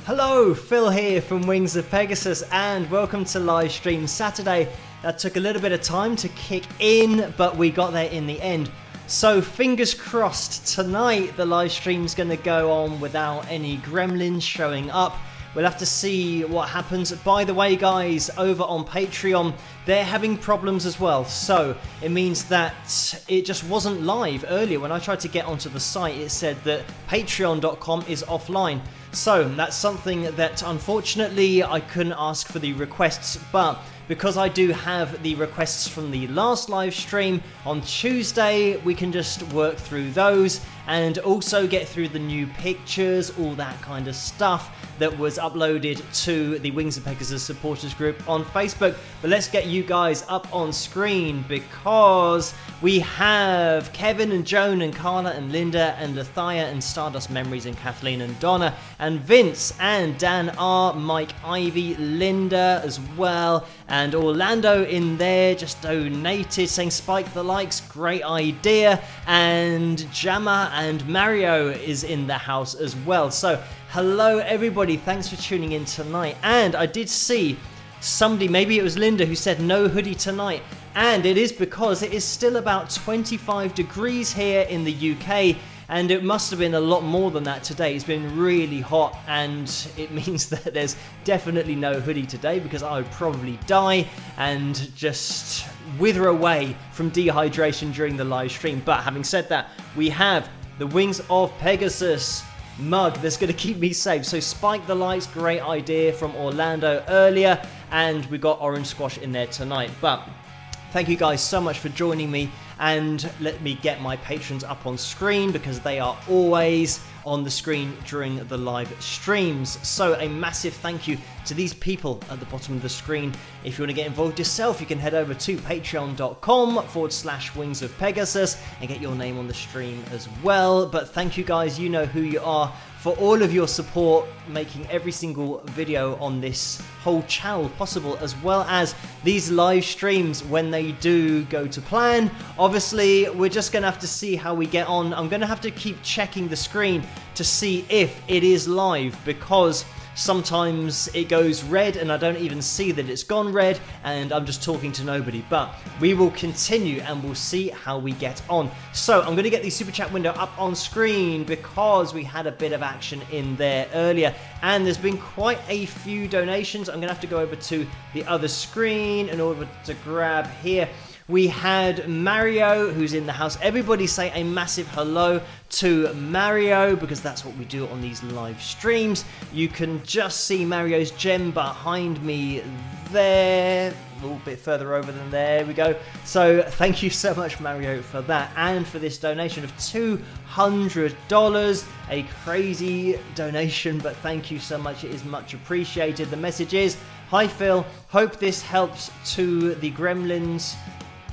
Hello, Phil here from Wings of Pegasus and welcome to live stream Saturday. That took a little bit of time to kick in, but we got there in the end. So fingers crossed, tonight the live stream's going to go on without any gremlins showing up. We'll have to see what happens. By the way, guys, over on Patreon, they're having problems as well. So it means that it just wasn't live earlier. When I tried to get onto the site, it said that patreon.com is offline. So that's something that unfortunately I couldn't ask for the requests, but because I do have the requests from the last live stream on Tuesday, we can just work through those and also get through the new pictures, all that kind of stuff that was uploaded to the Wings of Pegasus supporters group on Facebook. But let's get you guys up on screen because we have Kevin and Joan and Carla and Linda and Lathia and Stardust Memories and Kathleen and Donna and Vince and Dan R, Mike, Ivy, Linda as well, and Orlando in there just donated saying spike the likes, great idea, and Jamma and Mario is in the house as well. So hello everybody, thanks for tuning in tonight. And I did see somebody, maybe it was Linda, who said no hoodie tonight, and it is because it is still about 25 degrees here in the UK, and it must have been a lot more than that today. It's been really hot, and it means that there's definitely no hoodie today because I would probably die and just wither away from dehydration during the live stream. But having said that, we have the Wings of Pegasus mug that's going to keep me safe. So spike the lights, great idea from Orlando earlier, and we got orange squash in there tonight. But thank you guys so much for joining me, and let me get my patrons up on screen because they are always on the screen during the live streams. So a massive thank you to these people at the bottom of the screen. If you want to get involved yourself, you can head over to patreon.com/Wings of Pegasus and get your name on the stream as well. But thank you guys, you know who you are, for all of your support, making every single video on this whole channel possible, as well as these live streams when they do go to plan. Obviously, we're just going to have to see how we get on. I'm going to have to keep checking the screen to see if it is live, because sometimes it goes red and I don't even see that it's gone red and I'm just talking to nobody. But we will continue and we'll see how we get on. So I'm going to get the super chat window up on screen because we had a bit of action in there earlier and there's been quite a few donations. I'm going to have to go over to the other screen in order to grab here. We had Mario, who's in the house. Everybody say a massive hello to Mario, because that's what we do on these live streams. You can just see Mario's gem behind me there. A little bit further over than there we go. So thank you so much, Mario, for that, and for this donation of $200. A crazy donation, but thank you so much. It is much appreciated. The message is, hi Phil, hope this helps to the gremlins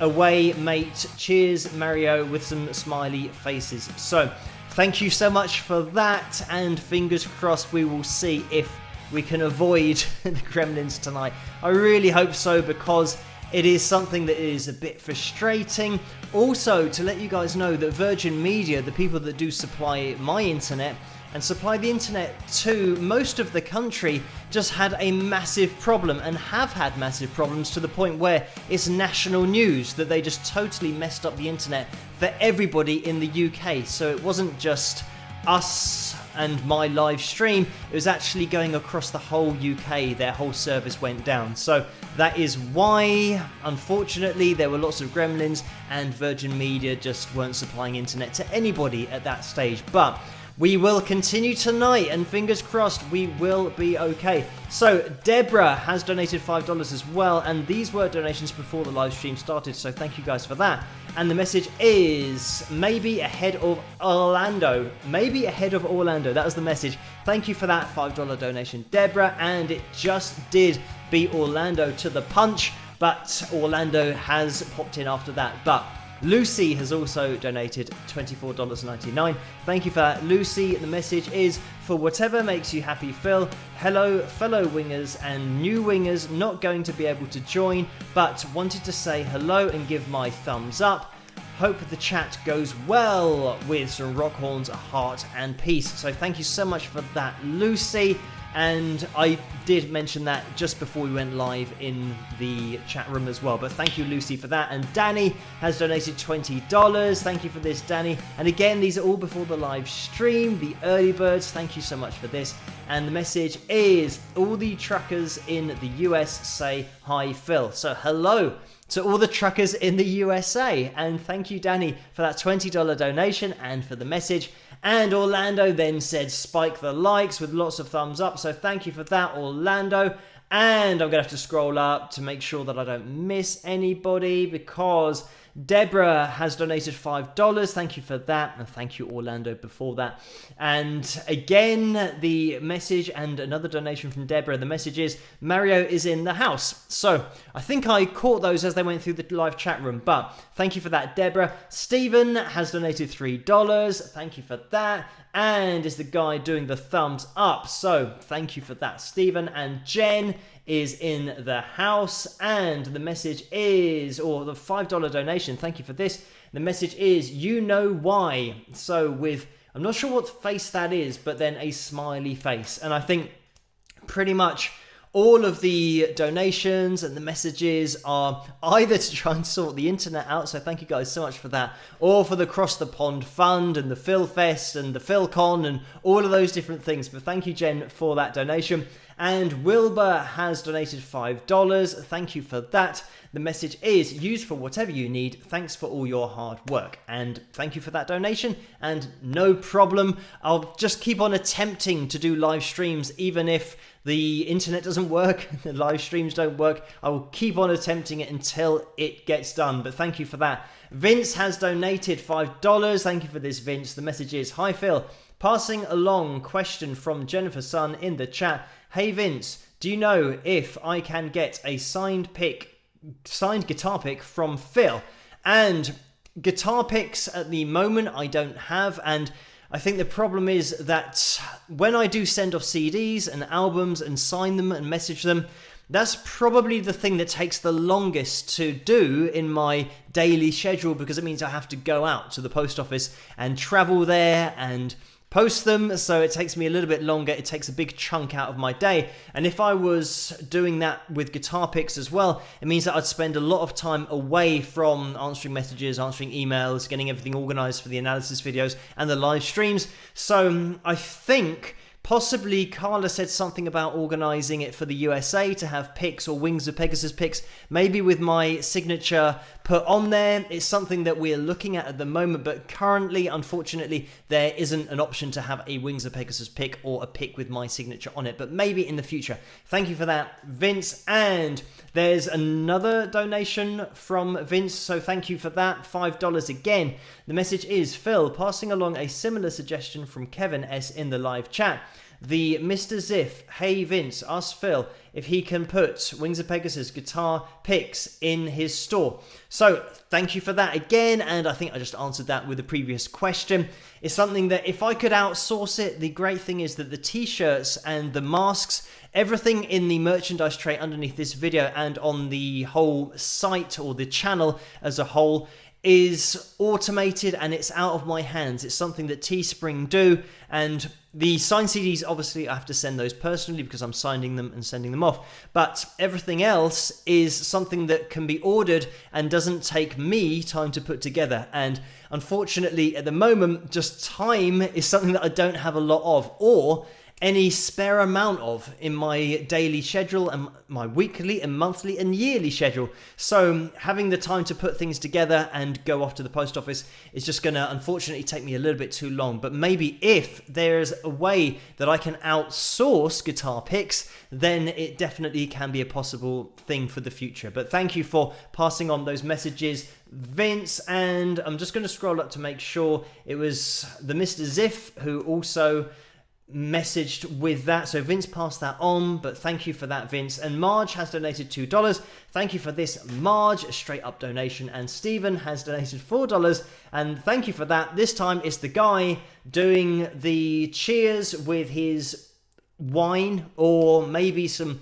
away, mate. Cheers, Mario, with some smiley faces. So thank you so much for that, and fingers crossed we will see if we can avoid the gremlins tonight. I really hope so, because it is something that is a bit frustrating. Also, to let you guys know that Virgin Media, the people that do supply my internet and supply the internet to most of the country, just had a massive problem and have had massive problems to the point where it's national news that they just totally messed up the internet for everybody in the UK. So it wasn't just us and my live stream, it was actually going across the whole UK. Their whole service went down. So that is why, unfortunately, there were lots of gremlins and Virgin Media just weren't supplying internet to anybody at that stage. But we will continue tonight, and fingers crossed we will be okay. So Deborah has donated $5 as well, and these were donations before the live stream started, so thank you guys for that. And the message is, maybe ahead of Orlando. Maybe ahead of Orlando. That was the message. Thank you for that $5 donation, Deborah. And it just did beat Orlando to the punch, but Orlando has popped in after that. But Lucy has also donated $24.99. Thank you for that, Lucy. The message is, for whatever makes you happy, Phil. Hello, fellow wingers and new wingers not going to be able to join, but wanted to say hello and give my thumbs up. Hope the chat goes well with some rock horns, a heart and peace. So thank you so much for that, Lucy. And I did mention that just before we went live in the chat room as well. But thank you, Lucy, for that. And Danny has donated $20. Thank you for this, Danny. And again, these are all before the live stream. The early birds, thank you so much for this. And the message is, all the truckers in the US say hi, Phil. So hello to all the truckers in the USA. And thank you, Danny, for that $20 donation and for the message. And Orlando then said spike the likes with lots of thumbs up. So thank you for that, Orlando. And I'm going to have to scroll up to make sure that I don't miss anybody, because Deborah has donated $5. Thank you for that. And thank you, Orlando, before that. And again, the message and another donation from Deborah. The message is, Mario is in the house. So I think I caught those as they went through the live chat room. But thank you for that, Deborah. Stephen has donated $3. Thank you for that. And is the guy doing the thumbs up. So thank you for that, Stephen. And Jen is in the house. And the message is, or the $5 donation, thank you for this. The message is, you know why. So with, I'm not sure what face that is, but then a smiley face. And I think pretty much all of the donations and the messages are either to try and sort the internet out, so thank you guys so much for that, or for the Cross the Pond Fund and the Phil Fest and the PhilCon and all of those different things. But thank you, Jen, for that donation. And Wilbur has donated $5. Thank you for that. The message is, used for whatever you need. Thanks for all your hard work. And thank you for that donation. And no problem. I'll just keep on attempting to do live streams, even if the internet doesn't work, the live streams don't work. I will keep on attempting it until it gets done. But thank you for that. Vince has donated $5. Thank you for this, Vince. The message is, hi, Phil. Passing along question from Jennifer Sun in the chat. Hey, Vince, do you know if I can get a signed guitar pick from Phil? And guitar picks at the moment I don't have, and I think the problem is that when I do send off CDs and albums and sign them and message them, that's probably the thing that takes the longest to do in my daily schedule, because it means I have to go out to the post office and travel there and post them, so it takes me a little bit longer. It takes a big chunk out of my day. And if I was doing that with guitar picks as well, it means that I'd spend a lot of time away from answering messages, answering emails, getting everything organized for the analysis videos and the live streams. So I think possibly Carla said something about organizing it for the USA to have picks or Wings of Pegasus picks, maybe with my signature put on there. It's something that we're looking at the moment, but currently, unfortunately, there isn't an option to have a Wings of Pegasus pick or a pick with my signature on it, but maybe in the future. Thank you for that, Vince. And there's another donation from Vince, so thank you for that, $5 again. The message is, Phil, passing along a similar suggestion from Kevin S in the live chat. The Mr. Ziff, hey Vince, ask Phil if he can put Wings of Pegasus guitar picks in his store. So thank you for that again, and I think I just answered that with the previous question. It's something that if I could outsource it, the great thing is that the t-shirts and the masks, everything in the merchandise tray underneath this video and on the whole site or the channel as a whole is automated and it's out of my hands. It's something that Teespring do, and the signed CDs, obviously I have to send those personally because I'm signing them and sending them off, but everything else is something that can be ordered and doesn't take me time to put together. And unfortunately at the moment, just time is something that I don't have a lot of, or any spare amount of in my daily schedule and my weekly and monthly and yearly schedule. So having the time to put things together and go off to the post office is just going to unfortunately take me a little bit too long. But maybe if there's a way that I can outsource guitar picks, then it definitely can be a possible thing for the future. But thank you for passing on those messages, Vince. And I'm just going to scroll up to make sure it was the Mr. Ziff who also messaged with that. So Vince passed that on, but thank you for that, Vince. And Marge has donated $2. Thank you for this, Marge, a straight up donation. And Stephen has donated $4, and thank you for that. This time it's the guy doing the cheers with his wine or maybe some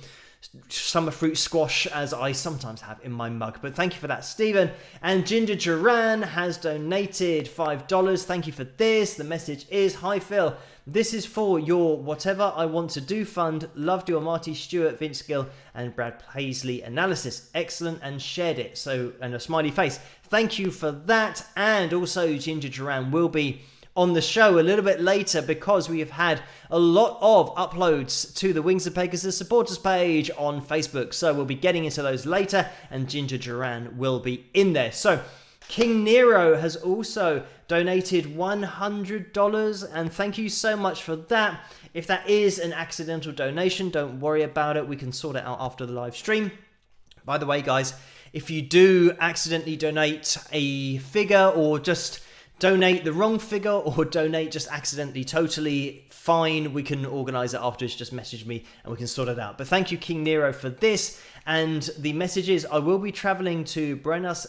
summer fruit squash as I sometimes have in my mug. But thank you for that, Stephen. And Ginger Duran has donated $5. Thank you for this. The message is, hi Phil, this is for your Whatever I Want to Do fund. Loved your Marty Stewart, Vince Gill and Brad Paisley analysis. Excellent, and shared it. So, and a smiley face. Thank you for that. And also Ginger Duran will be on the show a little bit later because we have had a lot of uploads to the Wings of Pegasus supporters page on Facebook. So we'll be getting into those later, and Ginger Duran will be in there. So King Nero has also donated $100, and thank you so much for that. If that is an accidental donation, don't worry about it. We can sort it out after the live stream. By the way, guys, if you do accidentally donate a figure or just donate the wrong figure or donate just accidentally, totally fine. We can organize it afterwards. Just message me and we can sort it out. But thank you, King Nero, for this. And the message is, I will be traveling to Buenos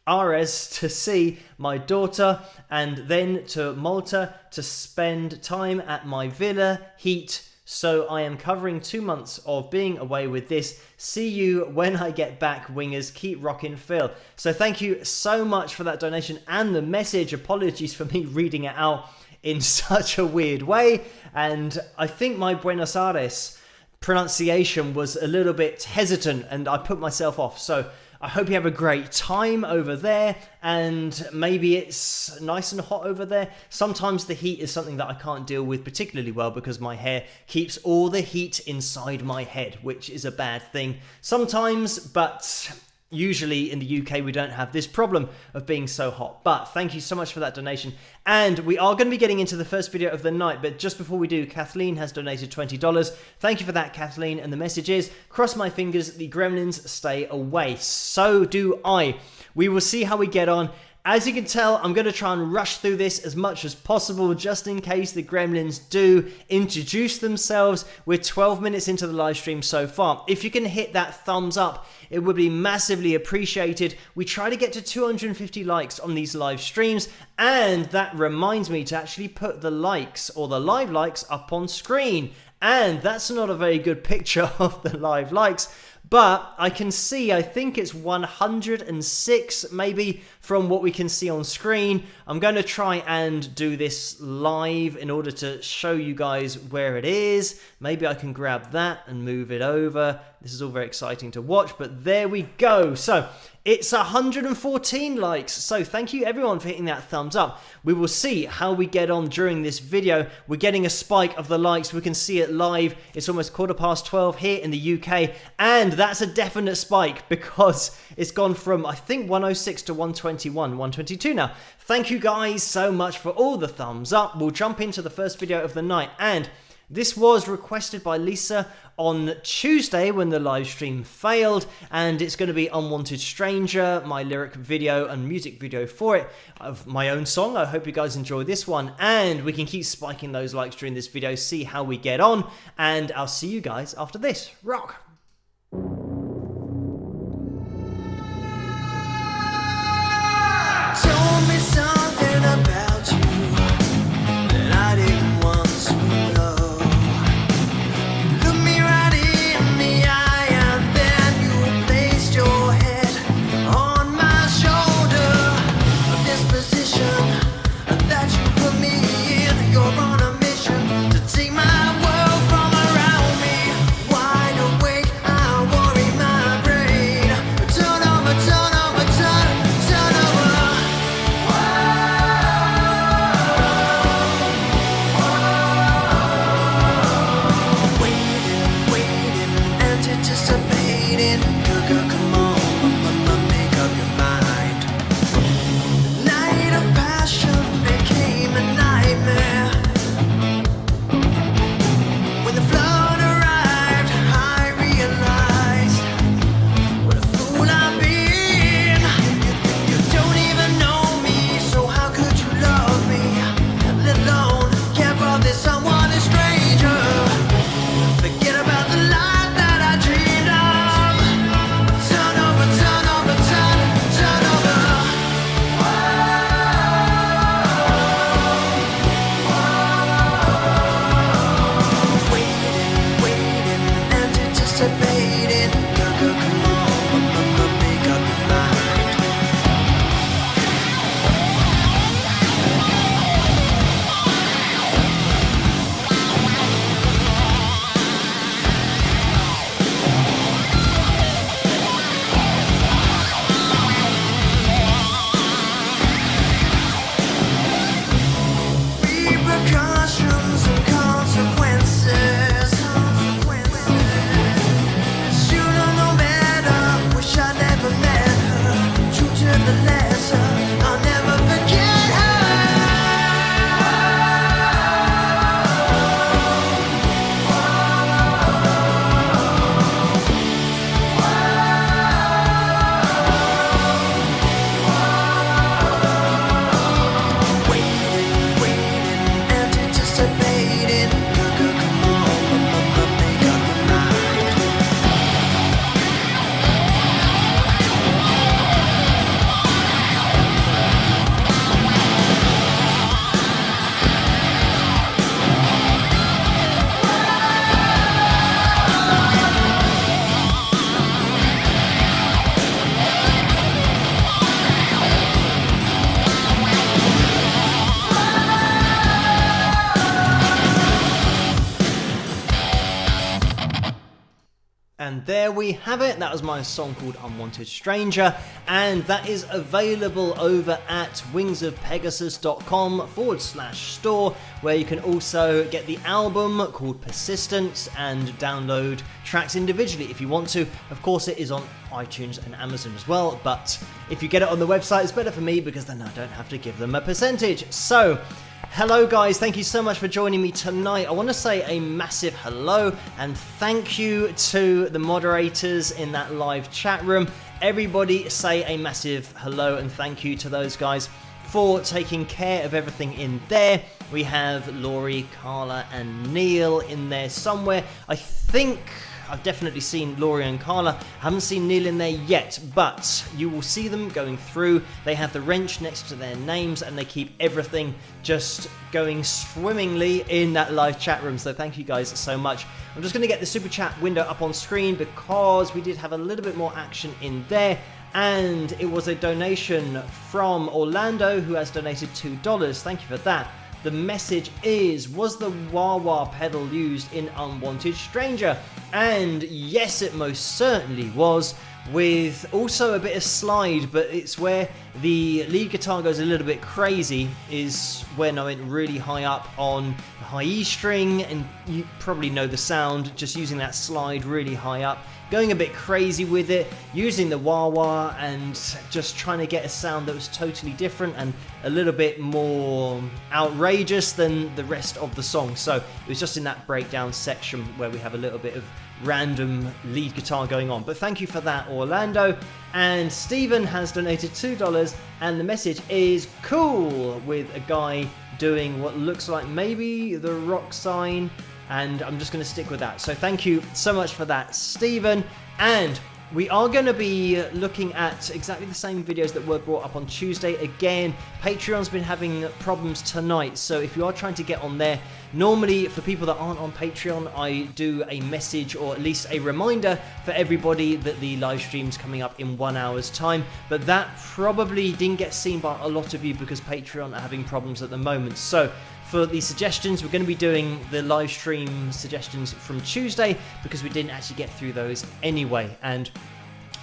Aires to see my daughter and then to Malta to spend time at my villa. Heat. So I am covering 2 months of being away with this. See you when I get back, wingers. Keep rocking, Phil. So thank you so much for that donation and the message. Apologies for me reading it out in such a weird way. And I think my Buenos Aires pronunciation was a little bit hesitant and I put myself off. So I hope you have a great time over there, and maybe it's nice and hot over there. Sometimes the heat is something that I can't deal with particularly well because my hair keeps all the heat inside my head, which is a bad thing sometimes, but usually in the UK we don't have this problem of being so hot. But thank you so much for that donation. And we are going to be getting into the first video of the night, but just before we do, Kathleen has donated $20. Thank you for that, Kathleen. And the message is, cross my fingers, the gremlins stay away. So do I. We will see how we get on. As you can tell, I'm going to try and rush through this as much as possible just in case the gremlins do introduce themselves. We're 12 minutes into the live stream so far. If you can hit that thumbs up, it would be massively appreciated. We try to get to 250 likes on these live streams, and that reminds me to actually put the likes or the live likes up on screen. And that's not a very good picture of the live likes, but I can see, I think it's 106 maybe from what we can see on screen. I'm going to try and do this live in order to show you guys where it is. Maybe I can grab that and move it over. This is all very exciting to watch, but there we go. So it's 114 likes. So thank you everyone for hitting that thumbs up. We will see how we get on during this video. We're getting a spike of the likes. We can see it live. It's almost 12:15 here in the UK. And that's a definite spike because it's gone from, I think, 106 to 121, 122 now. Thank you guys so much for all the thumbs up. We'll jump into the first video of the night. And this was requested by Lisa on Tuesday when the live stream failed, and it's going to be Unwanted Stranger, my lyric video and music video for it, of my own song. I hope you guys enjoy this one, and we can keep spiking those likes during this video, see how we get on, and I'll see you guys after this. Rock! Told me something about you that I didn't want to know. Look me right in the eye and then you placed your head on my shoulder. This position that you put me in, you're on a mission to take my world from around me. Wide awake And there we have it. That was my song called Unwanted Stranger, and that is available over at wingsofpegasus.com/store, where you can also get the album called Persistence and download tracks individually if you want to. Of course, it is on iTunes and Amazon as well, but if you get it on the website, it's better for me because then I don't have to give them a percentage. So, hello guys, thank you so much for joining me tonight. I want to say a massive hello and thank you to the moderators in that live chat room. Everybody say a massive hello and thank you to those guys for taking care of everything in there. We have Laurie, Carla and Neil in there somewhere. I think I've definitely seen Laurie and Carla. I haven't seen Neil in there yet, but you will see them going through. They have the wrench next to their names and they keep everything just going swimmingly in that live chat room. So thank you guys so much. I'm just going to get the super chat window up on screen because we did have a little bit more action in there. And it was a donation from Orlando who has donated $2. Thank you for that. The message is, was the wah-wah pedal used in Unwanted Stranger? And yes, it most certainly was, with also a bit of slide, but it's where the lead guitar goes a little bit crazy, is when I went really high up on the high E string, and you probably know the sound, just using that slide really high up, going a bit crazy with it, using the wah-wah and just trying to get a sound that was totally different and a little bit more outrageous than the rest of the song. So it was just in that breakdown section where we have a little bit of random lead guitar going on. But thank you for that, Orlando. And Stephen has donated $2 and the message is cool, with a guy doing what looks like maybe the rock sign, and I'm just going to stick with that. So thank you so much for that, Stephen. And we are going to be looking at exactly the same videos that were brought up on Tuesday. Again, Patreon's been having problems tonight, so if you are trying to get on there, normally for people that aren't on Patreon, I do a message or at least a reminder for everybody that the live stream's coming up in 1 hour's time, but that probably didn't get seen by a lot of you because Patreon are having problems at the moment. So for the suggestions, we're going to be doing the live stream suggestions from Tuesday because we didn't actually get through those anyway, and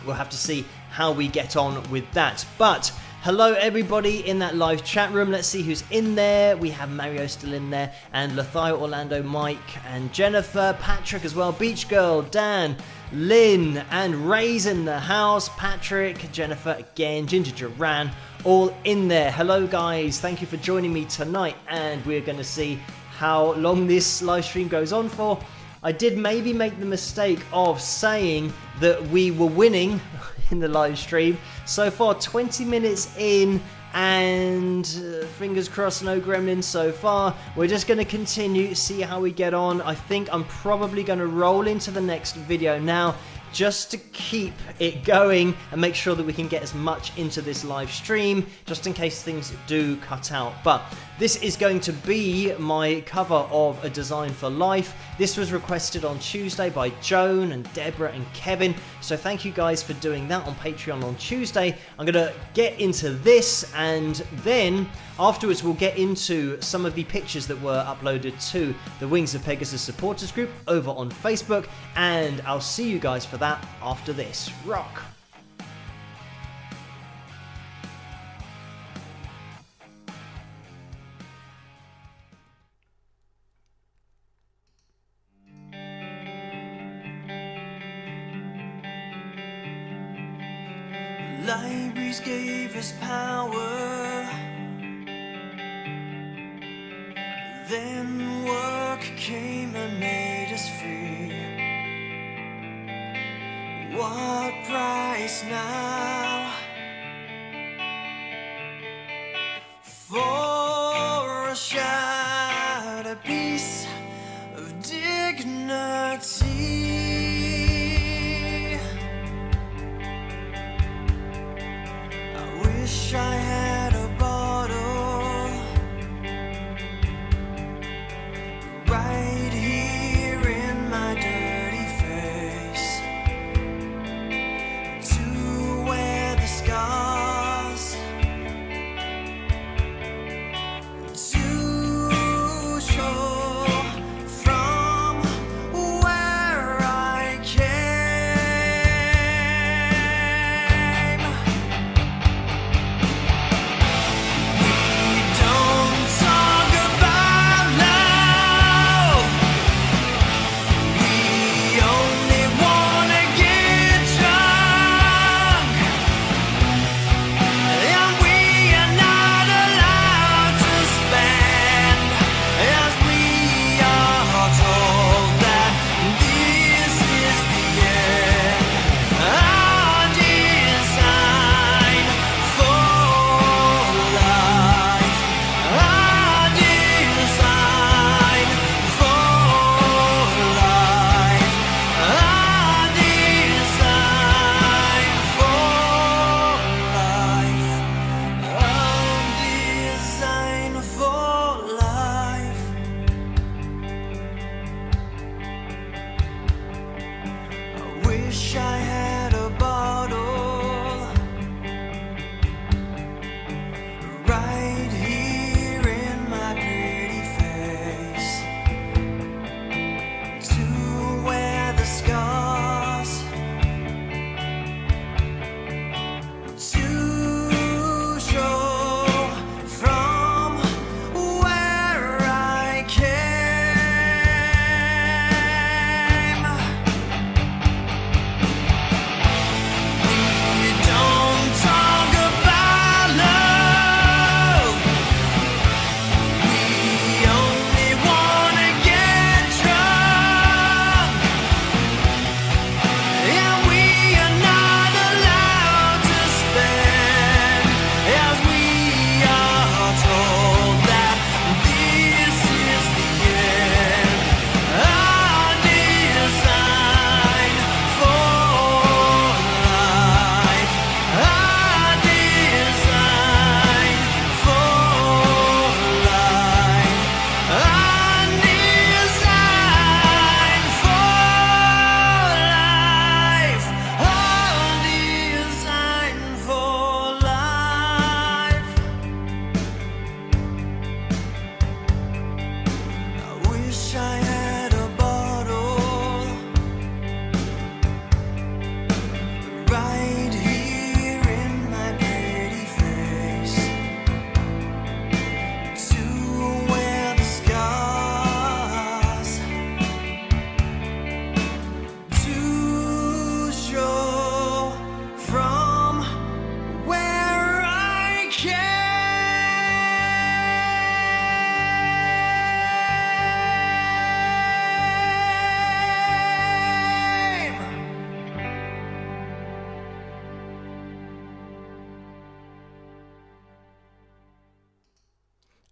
we'll have to see how we get on with that. But hello everybody in that live chat room. Let's see who's in there. We have Mario still in there, and Lathio, Orlando, Mike, and Jennifer, Patrick as well, Beach Girl, Dan, Lynn, and Ray's in the house, Patrick, Jennifer again, Ginger Duran, all in there. Hello guys, thank you for joining me tonight, and we're going to see how long this live stream goes on for. I did maybe make the mistake of saying that we were winning in the live stream. So far 20 minutes in, and fingers crossed no gremlins so far. We're just going to continue, see how we get on. I think I'm probably going to roll into the next video now, just to keep it going and make sure that we can get as much into this live stream, just in case things do cut out. But this is going to be my cover of A Design for Life. This was requested on Tuesday by Joan and Deborah and Kevin, so thank you guys for doing that on Patreon on Tuesday. I'm going to get into this, and then afterwards we'll get into some of the pictures that were uploaded to the Wings of Pegasus supporters group over on Facebook, and I'll see you guys for that after this. Rock! Libraries gave us power, then work came and made us free. What price now for a shattered piece of dignity? Wish I had a bottle right here in my dirty face, to where the sky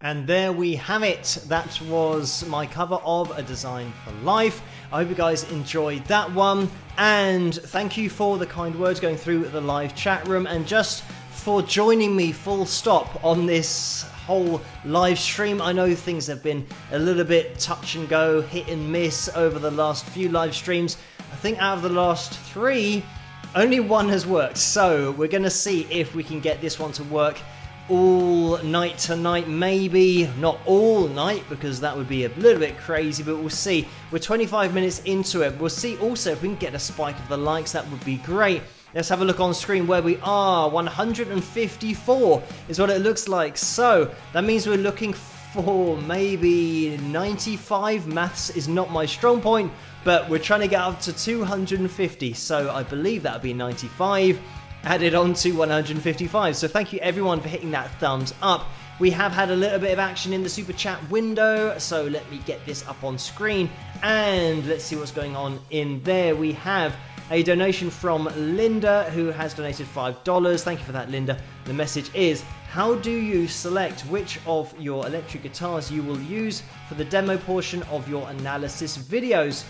And there we have it. That was my cover of A Design for Life. I hope you guys enjoyed that one. And thank you for the kind words going through the live chat room and just for joining me full stop on this whole live stream. I know things have been a little bit touch and go, hit and miss over the last few live streams. I think out of the last 3, only one has worked. So we're going to see if we can get this one to work all night tonight. Maybe not all night because that would be a little bit crazy, but we'll see. We're 25 minutes into it. We'll see also if we can get a spike of the likes. That would be great. Let's have a look on screen where we are. 154 is what it looks like. So that means we're looking for maybe 95. Maths is not my strong point, but we're trying to get up to 250. So I believe that would be 95 added on to 155. So thank you everyone for hitting that thumbs up. We have had a little bit of action in the super chat window, so let me get this up on screen and let's see what's going on in there. We have a donation from Linda who has donated $5. Thank you for that, Linda. The message is, how do you select which of your electric guitars you will use for the demo portion of your analysis videos?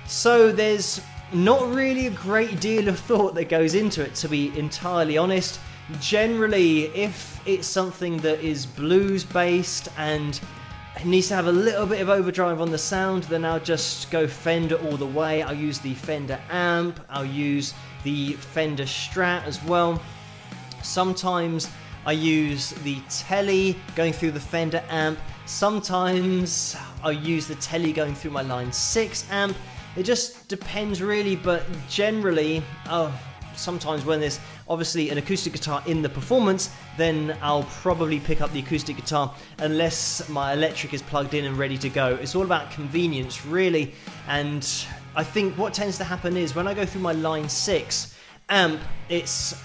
So there's not really a great deal of thought that goes into it, to be entirely honest. Generally, if it's something that is blues based and it needs to have a little bit of overdrive on the sound, then I'll just go Fender all the way. I'll use the Fender amp, I'll use the Fender Strat as well. Sometimes I use the Tele going through the Fender amp. Sometimes I use the Tele going through my Line 6 amp. It just depends really, but generally, sometimes when there's obviously an acoustic guitar in the performance, then I'll probably pick up the acoustic guitar unless my electric is plugged in and ready to go. It's all about convenience really, and I think what tends to happen is when I go through my Line 6 amp, it's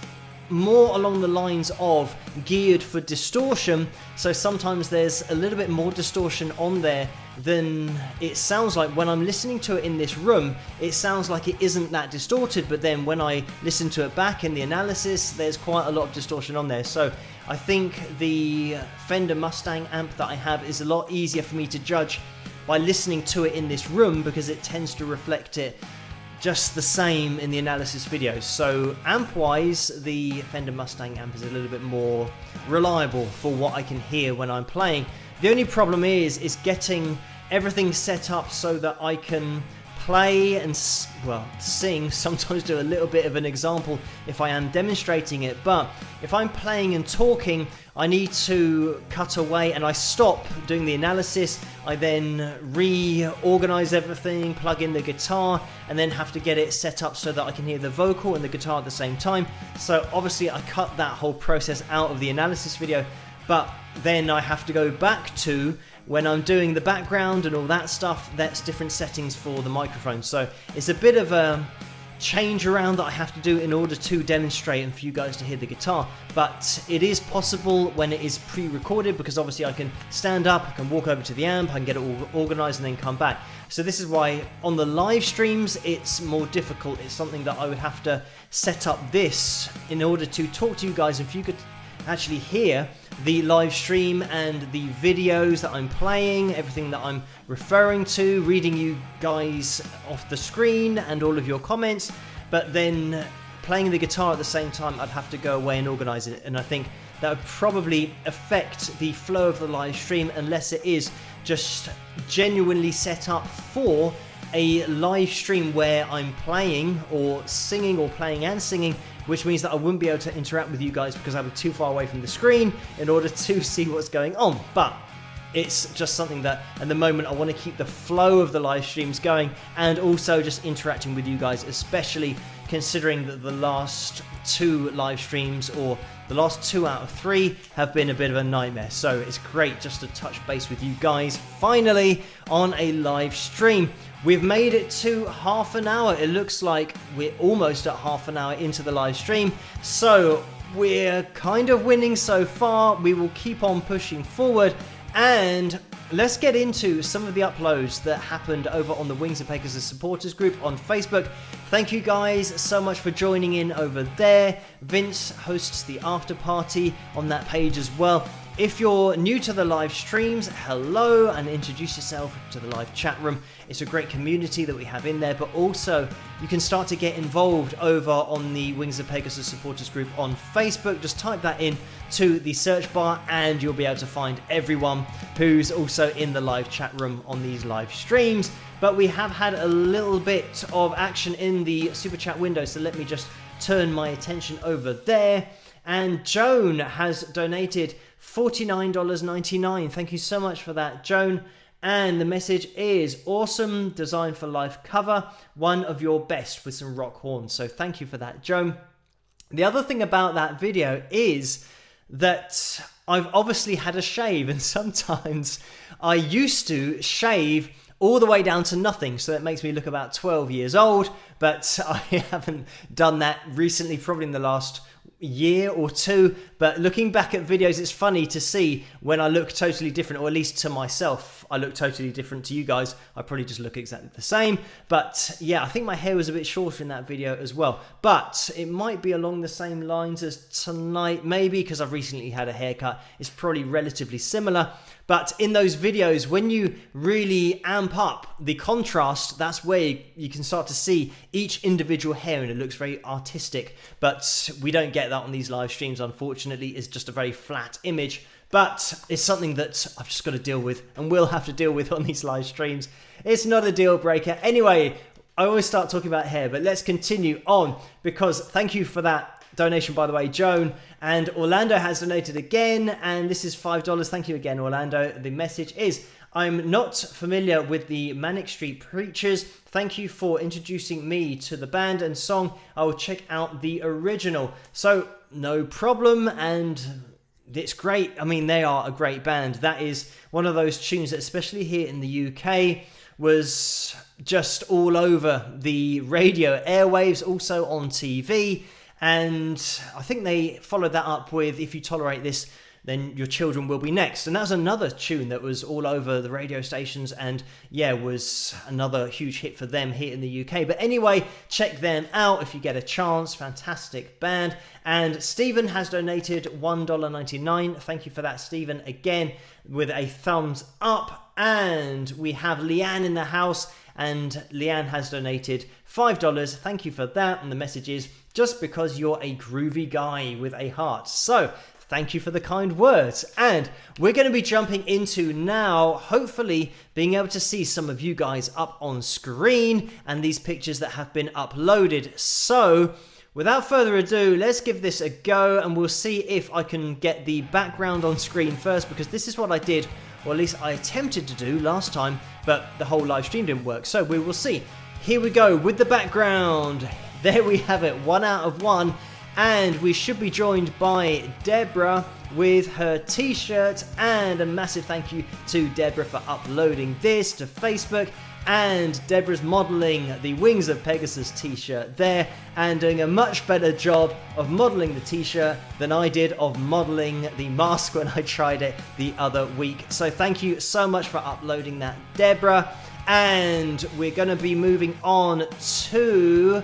more along the lines of geared for distortion, so sometimes there's a little bit more distortion on there than it sounds like when I'm listening to it in this room. It sounds like it isn't that distorted, but then when I listen to it back in the analysis, there's quite a lot of distortion on there. So I think the Fender Mustang amp that I have is a lot easier for me to judge by listening to it in this room because it tends to reflect it just the same in the analysis videos. So amp wise, the Fender Mustang amp is a little bit more reliable for what I can hear when I'm playing. The only problem is getting everything set up so that I can play and sing, sometimes do a little bit of an example if I am demonstrating it, but if I'm playing and talking, I need to cut away and I stop doing the analysis. I then reorganize everything, plug in the guitar, and then have to get it set up so that I can hear the vocal and the guitar at the same time. So obviously I cut that whole process out of the analysis video, but then I have to go back to when I'm doing the background and all that stuff. That's different settings for the microphone. So it's a bit of a change around that I have to do in order to demonstrate and for you guys to hear the guitar. But it is possible when it is pre-recorded, because obviously I can stand up, I can walk over to the amp, I can get it all organized and then come back. So this is why on the live streams it's more difficult. It's something that I would have to set up this in order to talk to you guys. If you could actually hear the live stream and the videos that I'm playing, everything that I'm referring to, reading you guys off the screen and all of your comments, but then playing the guitar at the same time, I'd have to go away and organize it, and I think that would probably affect the flow of the live stream unless it is just genuinely set up for a live stream where I'm playing or singing or playing and singing, which means that I wouldn't be able to interact with you guys because I'd be too far away from the screen in order to see what's going on. But it's just something that at the moment I want to keep the flow of the live streams going and also just interacting with you guys, especially considering that the last 2 live streams, or the last 2 out of 3, have been a bit of a nightmare. So it's great just to touch base with you guys finally on a live stream. We've made it to half an hour. It looks like we're almost at half an hour into the live stream. So we're kind of winning so far. We will keep on pushing forward, and let's get into some of the uploads that happened over on the Wings of Pegasus supporters group on Facebook. Thank you guys so much for joining in over there. Vince hosts the after party on that page as well. if you're new to the live streams, hello, and introduce yourself to the live chat room. It's a great community that we have in there, but also you can start to get involved over on the Wings of Pegasus supporters group on Facebook. Just type that in to the search bar and you'll be able to find everyone who's also in the live chat room on these live streams. But we have had a little bit of action in the super chat window, so let me just turn my attention over there. And Joan has donated $49.99. Thank you so much for that, Joan. And the message is awesome Design for Life cover, one of your best, with some rock horns. So thank you for that, Joan. The other thing about that video is that I've obviously had a shave, and sometimes I used to shave all the way down to nothing, so that makes me look about 12 years old, but I haven't done that recently, probably in the last year or two. But looking back at videos, it's funny to see when I look totally different, or at least to myself I look totally different. To you guys I probably just look exactly the same. But yeah, I think my hair was a bit shorter in that video as well, but it might be along the same lines as tonight, maybe, because I've recently had a haircut. It's probably relatively similar. But in those videos, when you really amp up the contrast, that's where you can start to see each individual hair, and it looks very artistic. But we don't get that on these live streams, unfortunately. It's just a very flat image. But it's something that I've just got to deal with, and will have to deal with on these live streams. It's not a deal breaker. Anyway, I always start talking about hair, but let's continue on, because thank you for that donation, by the way, Joan. And Orlando has donated again, and this is $5. Thank you again, Orlando. The message is, I'm not familiar with the Manic Street Preachers. Thank you for introducing me to the band and song. I will check out the original. So no problem, and it's great. I mean, they are a great band. That is one of those tunes that, especially here in the UK, was just all over the radio airwaves, also on TV. And I think they followed that up with If You Tolerate This, Then Your Children Will Be Next. And that was another tune that was all over the radio stations, and yeah, was another huge hit for them here in the UK. But anyway, check them out if you get a chance. Fantastic band. And Stephen has donated $1.99. Thank you for that, Stephen, again, with a thumbs up. And we have Leanne in the house, and Leanne has donated $5. Thank you for that. And the message is, just because you're a groovy guy with a heart. So thank you for the kind words. And we're going to be jumping into now, hopefully being able to see some of you guys up on screen and these pictures that have been uploaded. So without further ado, let's give this a go, and we'll see if I can get the background on screen first, because this is what I did, or at least I attempted to do last time, but the whole live stream didn't work. So we will see. Here we go with the background. There we have it, 1 out of 1. And we should be joined by Deborah with her t-shirt, and a massive thank you to Deborah for uploading this to Facebook. And Deborah's modelling the Wings of Pegasus t-shirt there, and doing a much better job of modelling the t-shirt than I did of modelling the mask when I tried it the other week. So thank you so much for uploading that, Deborah. And we're going to be moving on to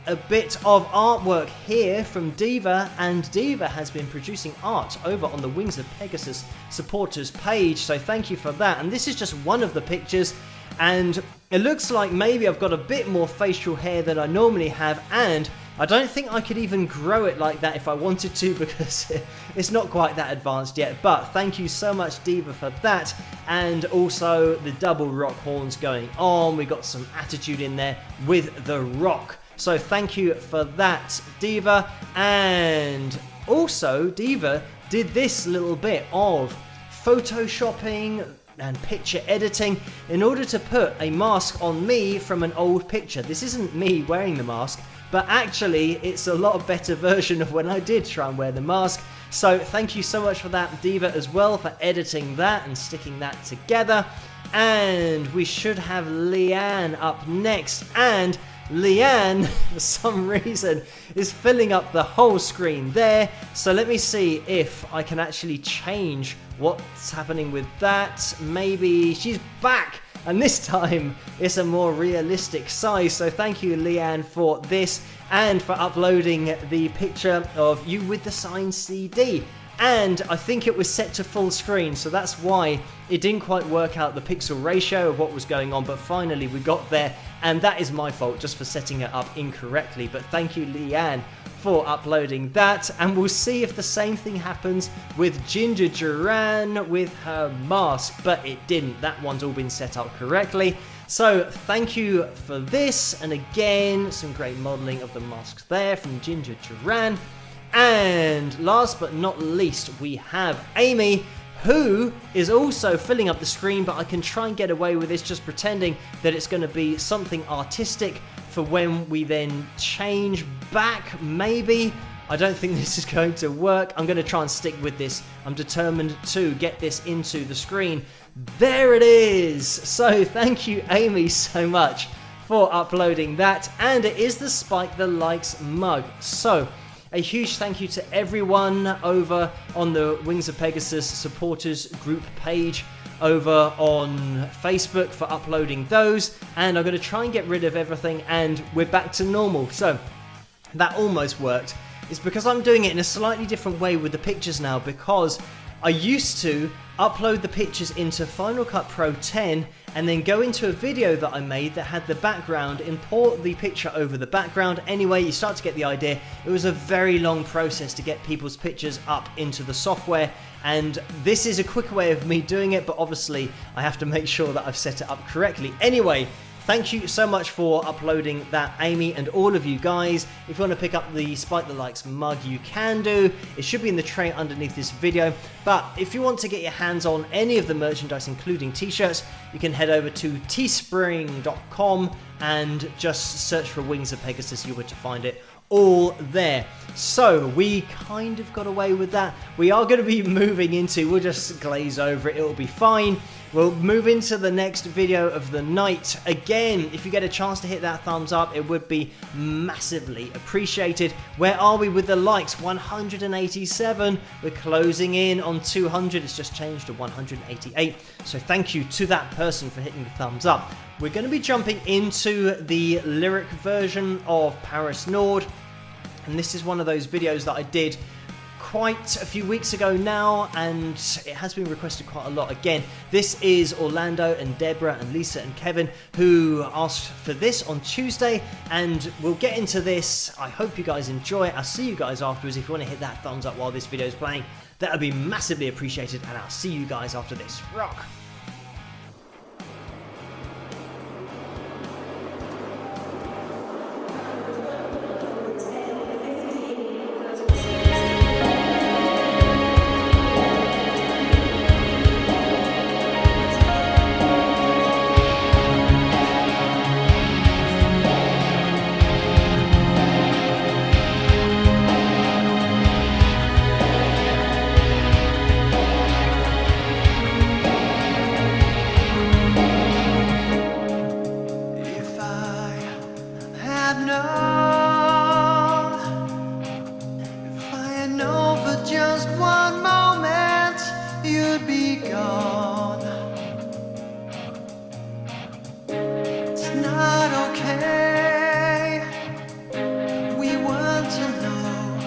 a bit of artwork here from Diva, and Diva has been producing art over on the Wings of Pegasus supporters page, so thank you for that. And this is just one of the pictures, and it looks like maybe I've got a bit more facial hair than I normally have, and I don't think I could even grow it like that if I wanted to, because it's not quite that advanced yet. But thank you so much, Diva, for that. And also the double rock horns going on. We got some attitude in there with the rock. So thank you for that, Diva. And also Diva did this little bit of photoshopping and picture editing in order to put a mask on me from an old picture. This isn't me wearing the mask, but actually it's a lot better version of when I did try and wear the mask. So thank you so much for that, Diva, as well, for editing that and sticking that together. And we should have Leanne up next, and Leanne, for some reason, is filling up the whole screen there. So let me see if I can actually change what's happening with that. Maybe she's back, and this time it's a more realistic size. So thank you, Leanne, for this, and for uploading the picture of you with the signed CD. and I think it was set to full screen, so that's why it didn't quite work out the pixel ratio of what was going on, but finally we got there, and that is my fault just for setting it up incorrectly. But thank you, Leanne, for uploading that, and we'll see if the same thing happens with Ginger Duran with her mask, but it didn't. That one's all been set up correctly. So thank you for this, and again, some great modelling of the masks there from Ginger Duran. And last but not least, we have Amy, who is also filling up the screen, but I can try and get away with this just pretending that it's going to be something artistic for when we then change back, maybe. I don't think this is going to work. I'm going to try and stick with this. I'm determined to get this into the screen. There it is. So thank you, Amy, so much for uploading that. And it is the Spike the Likes mug. So a huge thank you to everyone over on the Wings of Pegasus supporters group page over on Facebook for uploading those. And I'm going to try and get rid of everything, and we're back to normal. So that almost worked. It's because I'm doing it in a slightly different way with the pictures now, because I used to upload the pictures into Final Cut Pro 10 and then go into a video that I made that had the background, import the picture over the background. Anyway, you start to get the idea. It was a very long process to get people's pictures up into the software, and this is a quicker way of me doing it, but obviously I have to make sure that I've set it up correctly. Anyway, thank you so much for uploading that, Amy, and all of you guys. If you want to pick up the Spike the Likes mug, you can do. It should be in the tray underneath this video. But if you want to get your hands on any of the merchandise, including t-shirts, you can head over to teespring.com and just search for Wings of Pegasus. You were to find it all there. So we kind of got away with that. We are going to be moving into, we'll just glaze over it, it'll be fine. We'll move into the next video of the night. Again, if you get a chance to hit that thumbs up, it would be massively appreciated. Where are we with the likes? 187. We're closing in on 200. It's just changed to 188. So thank you to that person for hitting the thumbs up. We're going to be jumping into the lyric version of Paris Nord. And this is one of those videos that I did quite a few weeks ago now, and it has been requested quite a lot. Again, this is Orlando and Deborah and Lisa and Kevin who asked for this on Tuesday, and we'll get into this. I hope you guys enjoy it. I'll see you guys afterwards. If you want to hit that thumbs up while this video is playing, that would be massively appreciated, and I'll see you guys after this. Rock! If I had known, if I had known for just one moment you'd be gone. It's not okay, we weren't to know.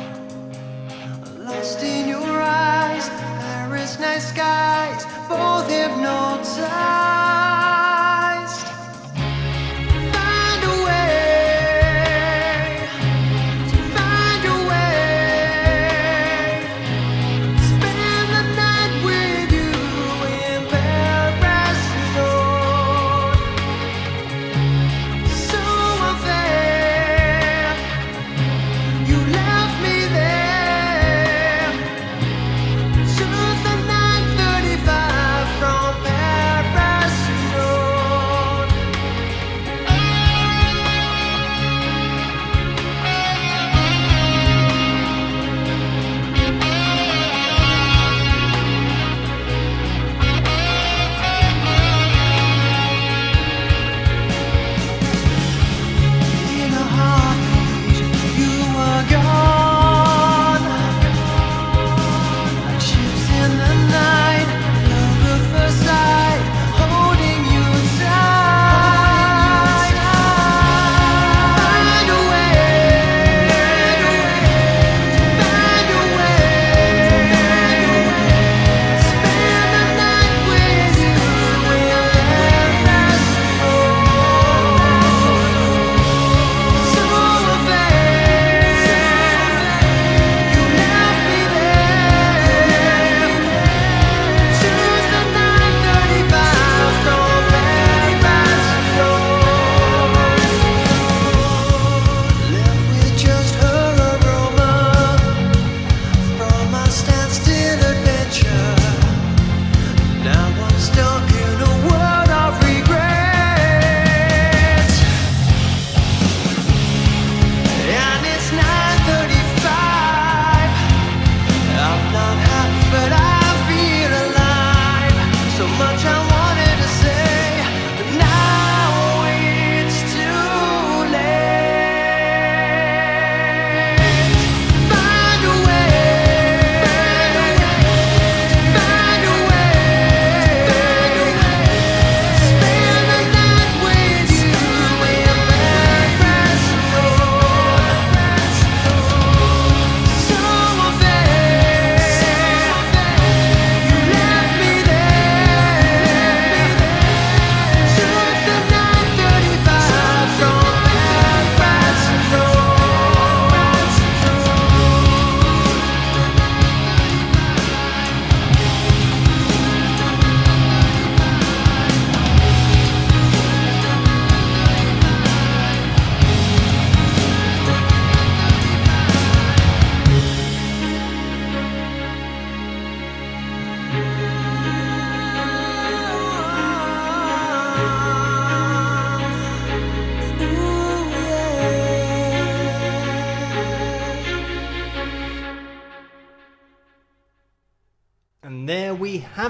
Lost in your eyes, Paris night skies, both hypnotized. Find a way, to find your way. Spend the night with you in Paris, Lord. So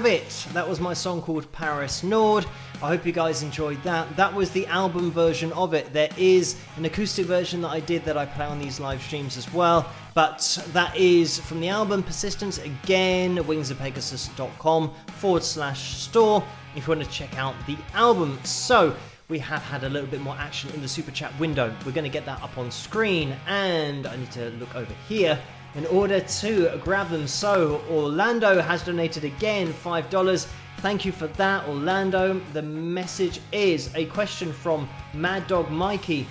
have it. That was my song called Paris Nord. I hope you guys enjoyed that. That was the album version of it. There is an acoustic version that I did that I play on these live streams as well, but that is from the album Persistence. Again, wingsofpegasus.com/store if you want to check out the album. So we have had a little bit more action in the super chat window. We're going to get that up on screen, and I need to look over here in order to grab them. So Orlando has donated again $5. Thank you for that, Orlando. The message is a question from Mad Dog Mikey.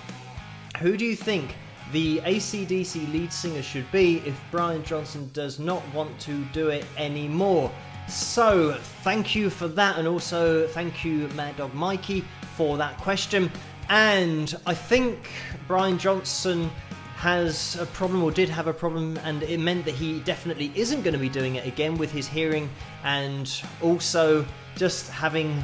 Who do you think the AC/DC lead singer should be if Brian Johnson does not want to do it anymore? So thank you for that, and also thank you, Mad Dog Mikey, for that question. And I think Brian Johnson has a problem, or did have a problem, and it meant that he definitely isn't going to be doing it again with his hearing, and also just having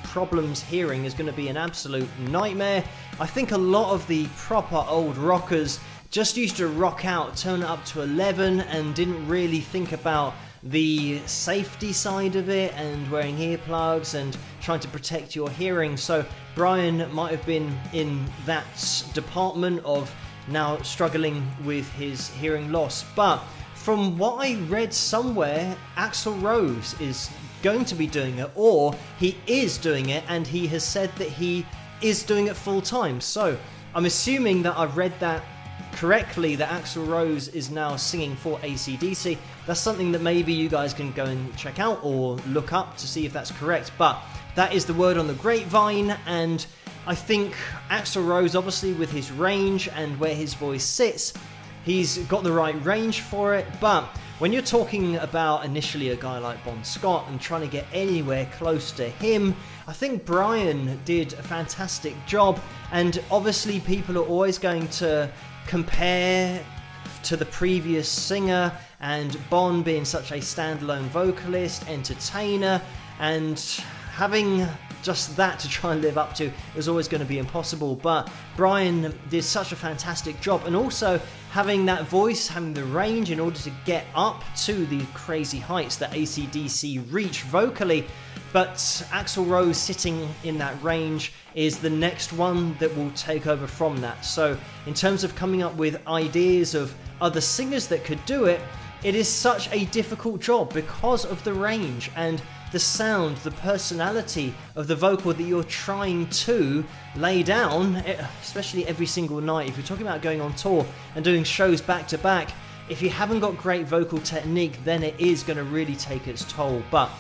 problems hearing is going to be an absolute nightmare. I think a lot of the proper old rockers just used to rock out, turn it up to 11, and didn't really think about the safety side of it and wearing earplugs and trying to protect your hearing. So Brian might have been in that department of now struggling with his hearing loss. But from what I read somewhere, Axl Rose is going to be doing it, or he is doing it, and he has said that he is doing it full time. So I'm assuming that I've read that correctly, that Axl Rose is now singing for AC/DC. That's something that maybe you guys can go and check out or look up to see if that's correct. But that is the word on the grapevine, and I think Axl Rose, obviously with his range and where his voice sits, he's got the right range for it. But when you're talking about initially a guy like Bon Scott and trying to get anywhere close to him, I think Brian did a fantastic job. And obviously people are always going to compare to the previous singer, and Bon being such a standalone vocalist, entertainer, and having just that to try and live up to was always going to be impossible. But Brian did such a fantastic job, and also having that voice, having the range in order to get up to the crazy heights that AC/DC reach vocally. But Axl Rose sitting in that range is the next one that will take over from that. So in terms of coming up with ideas of other singers that could do it, it is such a difficult job because of the range and the sound, the personality of the vocal that you're trying to lay down, especially every single night. If you're talking about going on tour and doing shows back to back, if you haven't got great vocal technique, then it is going to really take its toll. But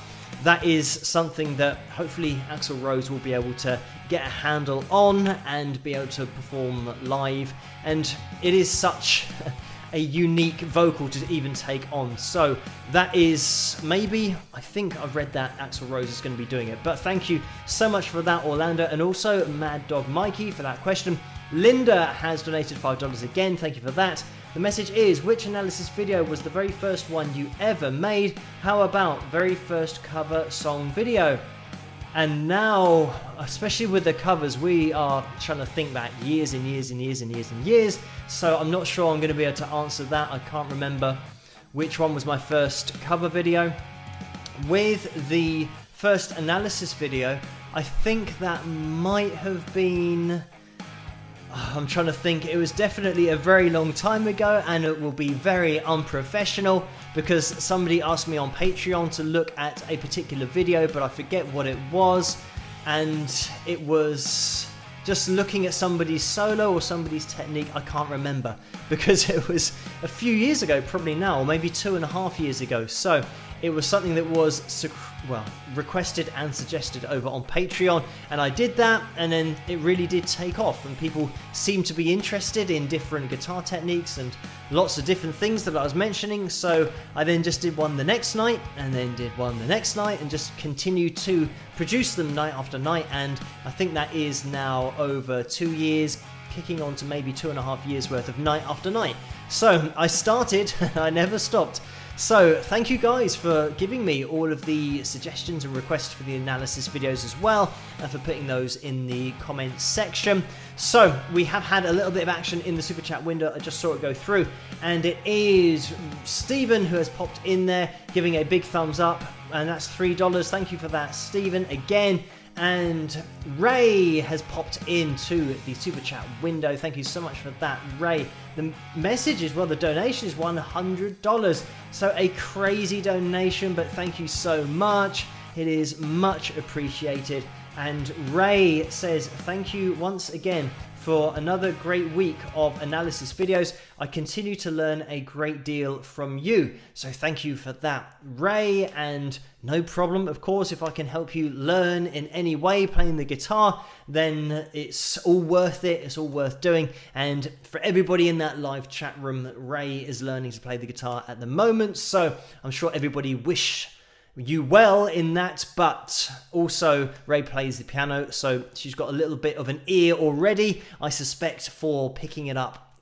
that is something that hopefully Axl Rose will be able to get a handle on and be able to perform live. And it is such a unique vocal to even take on. So that is maybe, I think I've read that Axl Rose is going to be doing it. But thank you so much for that, Orlando, and also Mad Dog Mikey for that question. Linda has donated $5 again. Thank you for that. The message is, which analysis video was the very first one you ever made? How about very first cover song video? And now, especially with the covers, we are trying to think back years and years and years and years and years. So I'm not sure I'm going to be able to answer that. I can't remember which one was my first cover video. With the first analysis video, I think that might have been... I'm trying to think. It was definitely a very long time ago, and it will be very unprofessional because somebody asked me on Patreon to look at a particular video, but I forget what it was, and it was just looking at somebody's solo or somebody's technique. I can't remember because it was a few years ago, probably now, or maybe 2.5 years ago. So it was something that was requested and suggested over on Patreon, and I did that, and then it really did take off, and people seemed to be interested in different guitar techniques and lots of different things that I was mentioning. So I then just did one the next night, and then did one the next night, and just continued to produce them night after night. And I think that is now over 2 years, kicking on to maybe 2.5 years worth of night after night. So I started, I never stopped. So thank you guys for giving me all of the suggestions and requests for the analysis videos as well, and for putting those in the comments section. So we have had a little bit of action in the super chat window. I just saw it go through, and it is Stephen who has popped in there giving a big thumbs up, and that's $3. Thank you for that, Stephen, again. And Ray has popped into the super chat window. Thank you so much for that, Ray. The message is, well, the donation is $100. So a crazy donation, but thank you so much. It is much appreciated. And Ray says, thank you once again for another great week of analysis videos. I continue to learn a great deal from you. So thank you for that, Ray. And no problem, of course, if I can help you learn in any way playing the guitar, then it's all worth it. It's all worth doing. And for everybody in that live chat room, Ray is learning to play the guitar at the moment. So I'm sure everybody wish you well in that, but also Ray plays the piano, so she's got a little bit of an ear already, I suspect, for picking it up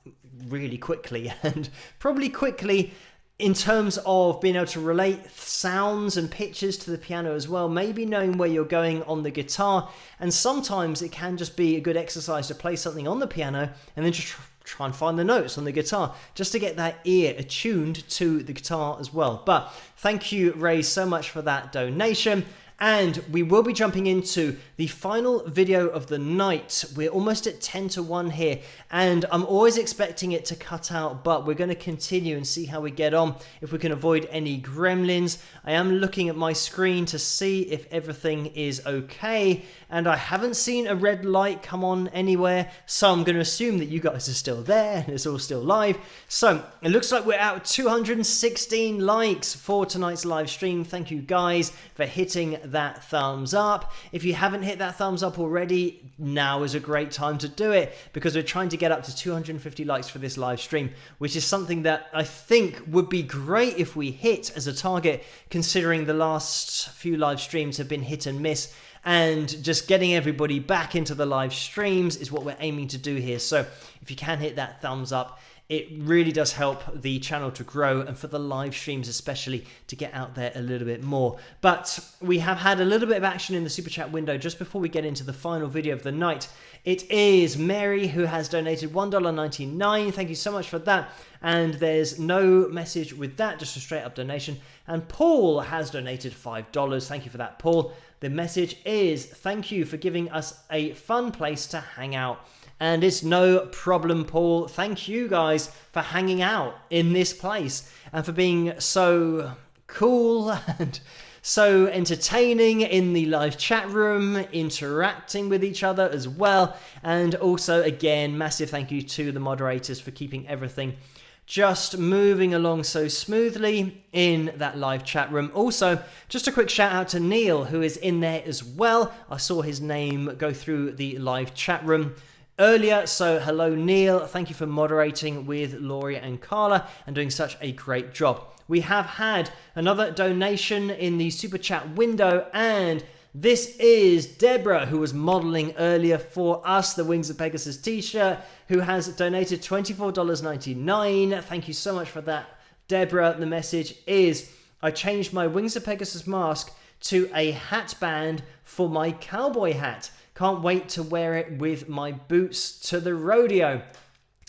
really quickly, and probably quickly in terms of being able to relate sounds and pitches to the piano as well, maybe knowing where you're going on the guitar. And sometimes it can just be a good exercise to play something on the piano and then just try and find the notes on the guitar, just to get that ear attuned to the guitar as well. But thank you, Ray, so much for that donation. And we will be jumping into the final video of the night. We're almost at 10 to 1 here, and I'm always expecting it to cut out, but we're going to continue and see how we get on, if we can avoid any gremlins. I am looking at my screen to see if everything is okay, and I haven't seen a red light come on anywhere, so I'm going to assume that you guys are still there and it's all still live. So it looks like we're at 216 likes for tonight's live stream. Thank you guys for hitting that thumbs up. If you haven't hit that thumbs up already, now is a great time to do it, because we're trying to get up to 250 likes for this live stream, which is something that I think would be great if we hit as a target, considering the last few live streams have been hit and miss, and just getting everybody back into the live streams is what we're aiming to do here. So if you can hit that thumbs up, it really does help the channel to grow, and for the live streams especially to get out there a little bit more. But we have had a little bit of action in the super chat window just before we get into the final video of the night. It is Mary who has donated $1.99. Thank you so much for that. And there's no message with that, just a straight up donation. And Paul has donated $5. Thank you for that, Paul. The message is, thank you for giving us a fun place to hang out. And it's no problem, Paul. Thank you guys for hanging out in this place and for being so cool and so entertaining in the live chat room, interacting with each other as well. And also, again, massive thank you to the moderators for keeping everything just moving along so smoothly in that live chat room. Also, just a quick shout out to Neil, who is in there as well. I saw his name go through the live chat room earlier, so hello Neil, thank you for moderating with Laurie and Carla and doing such a great job. We have had another donation in the super chat window, and this is Deborah, who was modeling earlier for us the Wings of Pegasus t-shirt, who has donated $24.99. Thank you so much for that, Deborah. The message is, I changed my Wings of Pegasus mask to a hat band for my cowboy hat. Can't wait to wear it with my boots to the rodeo.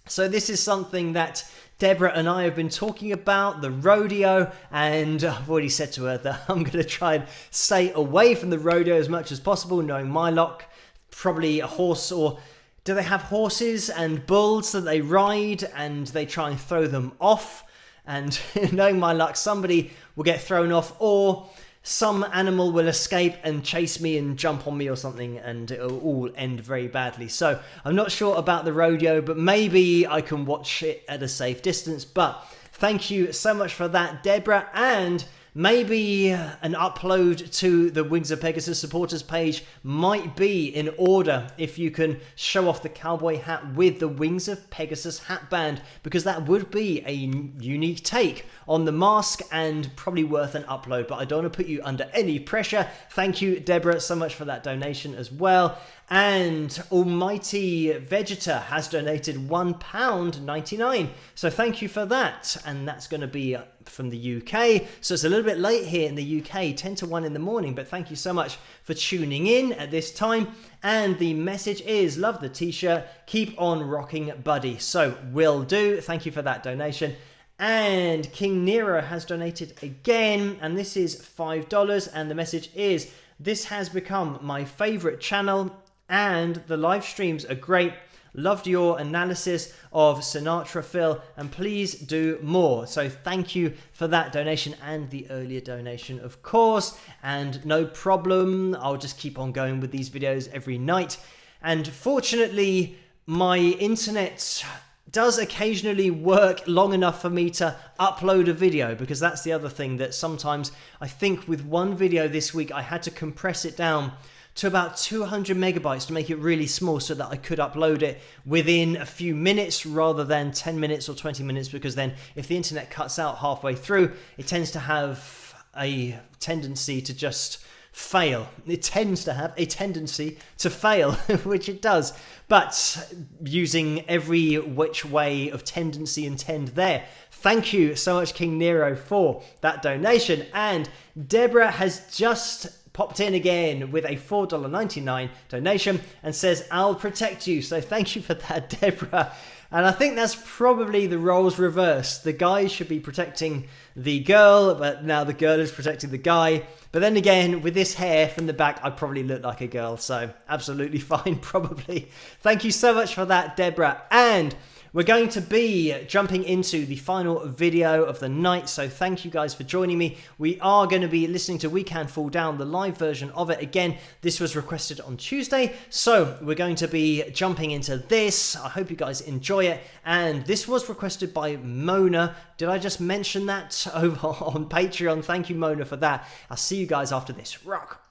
So this is something that Deborah and I have been talking about, the rodeo, and I've already said to her that I'm going to try and stay away from the rodeo as much as possible, knowing my luck. Probably a horse, or do they have horses and bulls that they ride and they try and throw them off? And knowing my luck, somebody will get thrown off, or some animal will escape and chase me and jump on me or something, and it'll all end very badly. So I'm not sure about the rodeo, but maybe I can watch it at a safe distance. But thank you so much for that, Deborah. And maybe an upload to the Wings of Pegasus supporters page might be in order if you can show off the cowboy hat with the Wings of Pegasus hat band, because that would be a unique take on the mask and probably worth an upload. But I don't want to put you under any pressure. Thank you, Deborah, so much for that donation as well. And Almighty Vegeta has donated £1.99. So thank you for that. And that's going to be from the UK. So it's a little bit late here in the UK, 10 to 1 in the morning. But thank you so much for tuning in at this time. And the message is, love the t-shirt, keep on rocking, buddy. So will do. Thank you for that donation. And King Nero has donated again. And this is $5. And the message is, this has become my favorite channel. And the live streams are great. Loved your analysis of Sinatra, Phil, and please do more. So thank you for that donation and the earlier donation, of course. And no problem, I'll just keep on going with these videos every night. And fortunately, my internet does occasionally work long enough for me to upload a video, because that's the other thing that sometimes I think with one video this week I had to compress it down to about 200 megabytes to make it really small so that I could upload it within a few minutes rather than 10 minutes or 20 minutes, because then if the internet cuts out halfway through, it tends to have a tendency to just fail. It tends to have a tendency to fail, which it does. But using every which way of tendency and tend there. Thank you so much, King Nero, for that donation. And Deborah has just popped in again with a $4.99 donation and says, I'll protect you. So thank you for that, Deborah. And I think that's probably the roles reversed. The guy should be protecting the girl, but now the girl is protecting the guy. But then again, with this hair from the back, I probably look like a girl. So absolutely fine, probably. Thank you so much for that, Deborah. And we're going to be jumping into the final video of the night, so thank you guys for joining me. We are going to be listening to We Can Fall Down, the live version of it. Again, this was requested on Tuesday, so we're going to be jumping into this. I hope you guys enjoy it, and this was requested by Mona. Did I just mention that over on Patreon? Thank you, Mona, for that. I'll see you guys after this. Rock!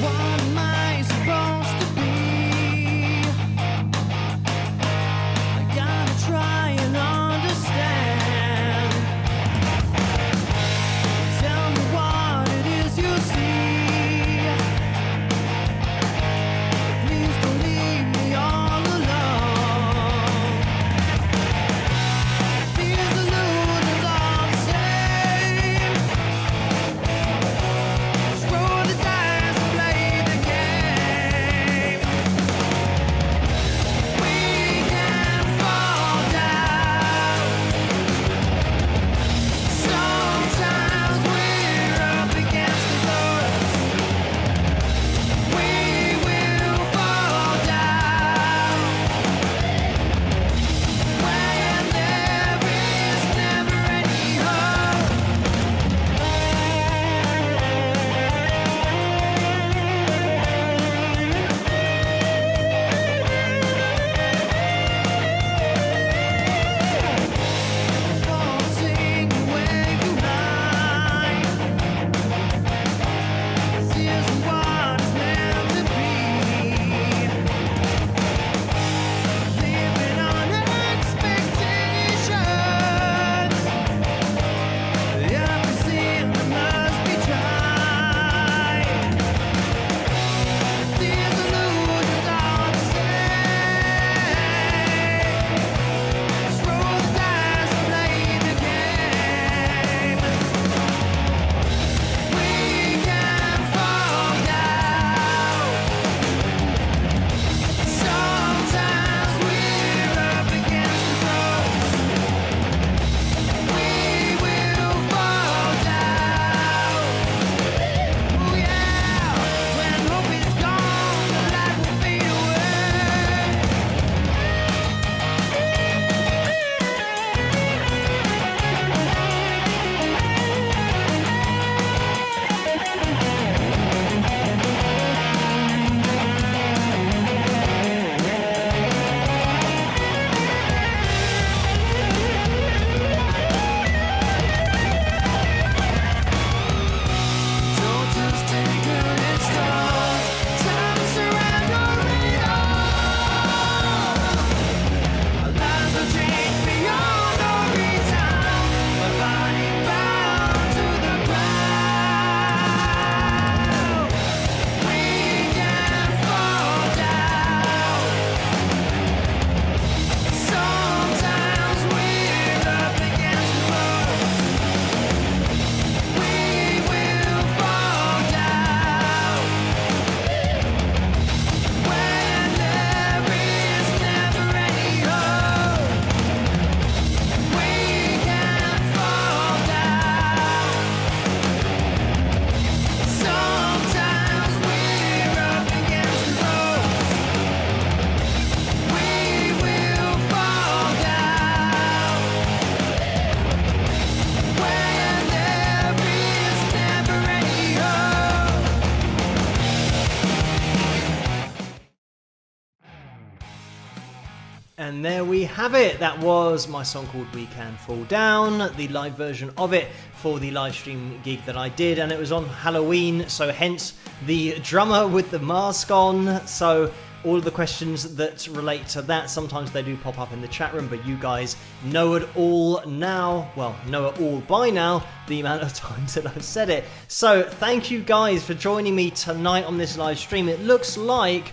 What am I supposed to be? I got And there we have it. That was my song called We Can Fall Down, the live version of it for the live stream gig that I did, and it was on Halloween, so hence the drummer with the mask on. So all of the questions that relate to that, sometimes they do pop up in the chat room, but you guys know it all now. Well, know it all by now, the amount of times that I've said it. So thank you guys for joining me tonight on this live stream. It looks like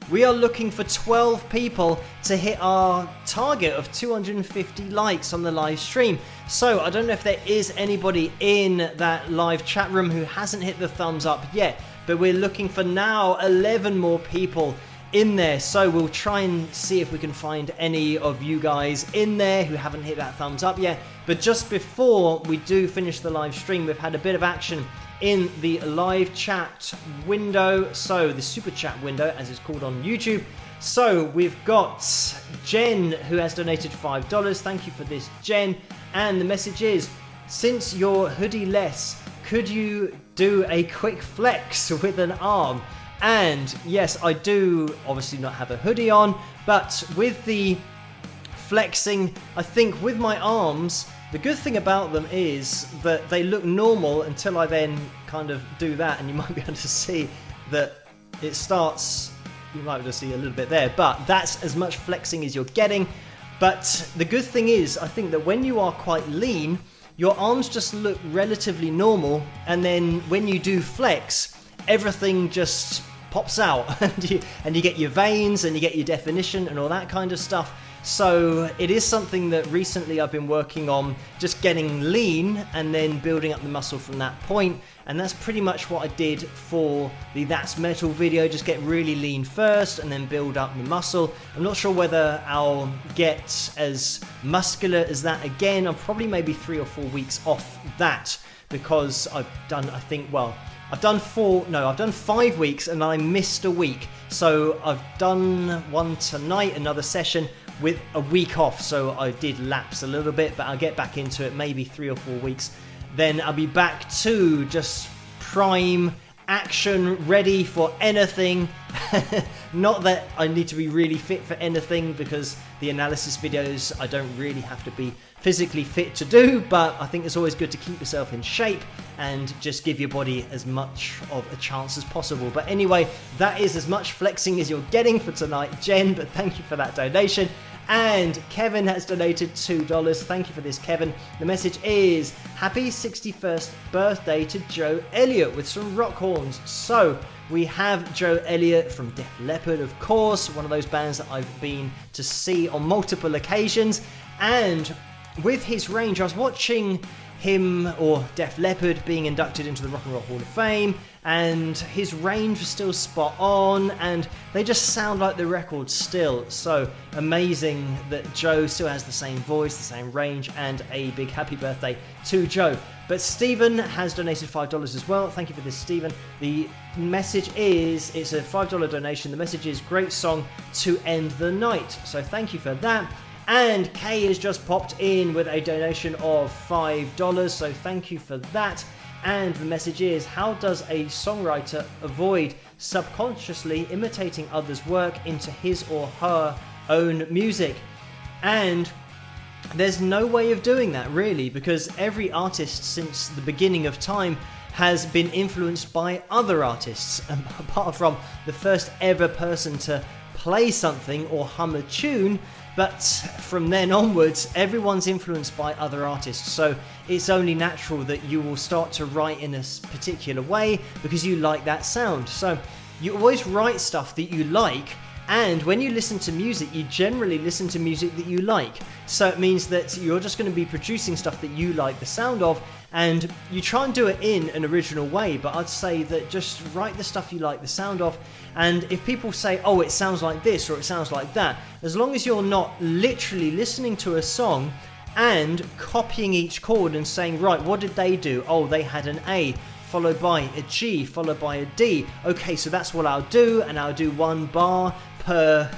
we are looking for 12 people to hit our target of 250 likes on the live stream. So I don't know if there is anybody in that live chat room who hasn't hit the thumbs up yet, but we're looking for now 11 more people in there. So we'll try and see if we can find any of you guys in there who haven't hit that thumbs up yet. But just before we do finish the live stream, we've had a bit of action in the live chat window, so the super chat window as it's called on YouTube. So we've got Jen who has donated $5. Thank you for this, Jen. And the message is, since you're hoodie-less, could you do a quick flex with an arm? And yes, I do obviously not have a hoodie on, but with the flexing, I think with my arms, the good thing about them is that they look normal until I then kind of do that, and you might be able to see that it starts, you might be able to see a little bit there, but that's as much flexing as you're getting. But the good thing is, I think that when you are quite lean, your arms just look relatively normal, and then when you do flex, everything just pops out and you get your veins and you get your definition and all that kind of stuff. So it is something that recently I've been working on, just getting lean and then building up the muscle from that point. And that's pretty much what I did for the That's Metal video, just get really lean first and then build up the muscle. I'm not sure whether I'll get as muscular as that again. I'm probably maybe 3 or 4 weeks off that, because I've done, I think, well, I've done 5 weeks and I missed a week. So I've done one tonight, another session with a week off. So I did lapse a little bit, but I'll get back into it maybe 3 or 4 weeks. Then I'll be back to just prime action, ready for anything. Not that I need to be really fit for anything, because the analysis videos I don't really have to be physically fit to do, but I think it's always good to keep yourself in shape and just give your body as much of a chance as possible. But anyway, that is as much flexing as you're getting for tonight, Jen, but thank you for that donation. And Kevin has donated $2. Thank you for this, Kevin. The message is, happy 61st birthday to Joe Elliott with some rock horns. So we have Joe Elliott from Def Leppard, of course, one of those bands that I've been to see on multiple occasions. And with his range, I was watching him, or Def Leppard, being inducted into the Rock and Roll Hall of Fame, and his range was still spot on, and they just sound like the record still. So amazing that Joe still has the same voice, the same range, and a big happy birthday to Joe. But Stephen has donated $5 as well. Thank you for this, Stephen. The message is, it's a $5 donation. The message is, great song to end the night. So thank you for that. And Kay has just popped in with a donation of $5, so thank you for that. And the message is, how does a songwriter avoid subconsciously imitating others' work into his or her own music? And there's no way of doing that, really, because every artist since the beginning of time has been influenced by other artists, apart from the first ever person to play something or hum a tune. But from then onwards, everyone's influenced by other artists, so it's only natural that you will start to write in a particular way because you like that sound. So you always write stuff that you like, and when you listen to music, you generally listen to music that you like. So it means that you're just going to be producing stuff that you like the sound of, and you try and do it in an original way, but I'd say that just write the stuff you like the sound of. And if people say, oh, it sounds like this or it sounds like that, as long as you're not literally listening to a song and copying each chord and saying, right, what did they do? Oh, they had an A followed by a G followed by a D. Okay, so that's what I'll do, and I'll do 1 bar per,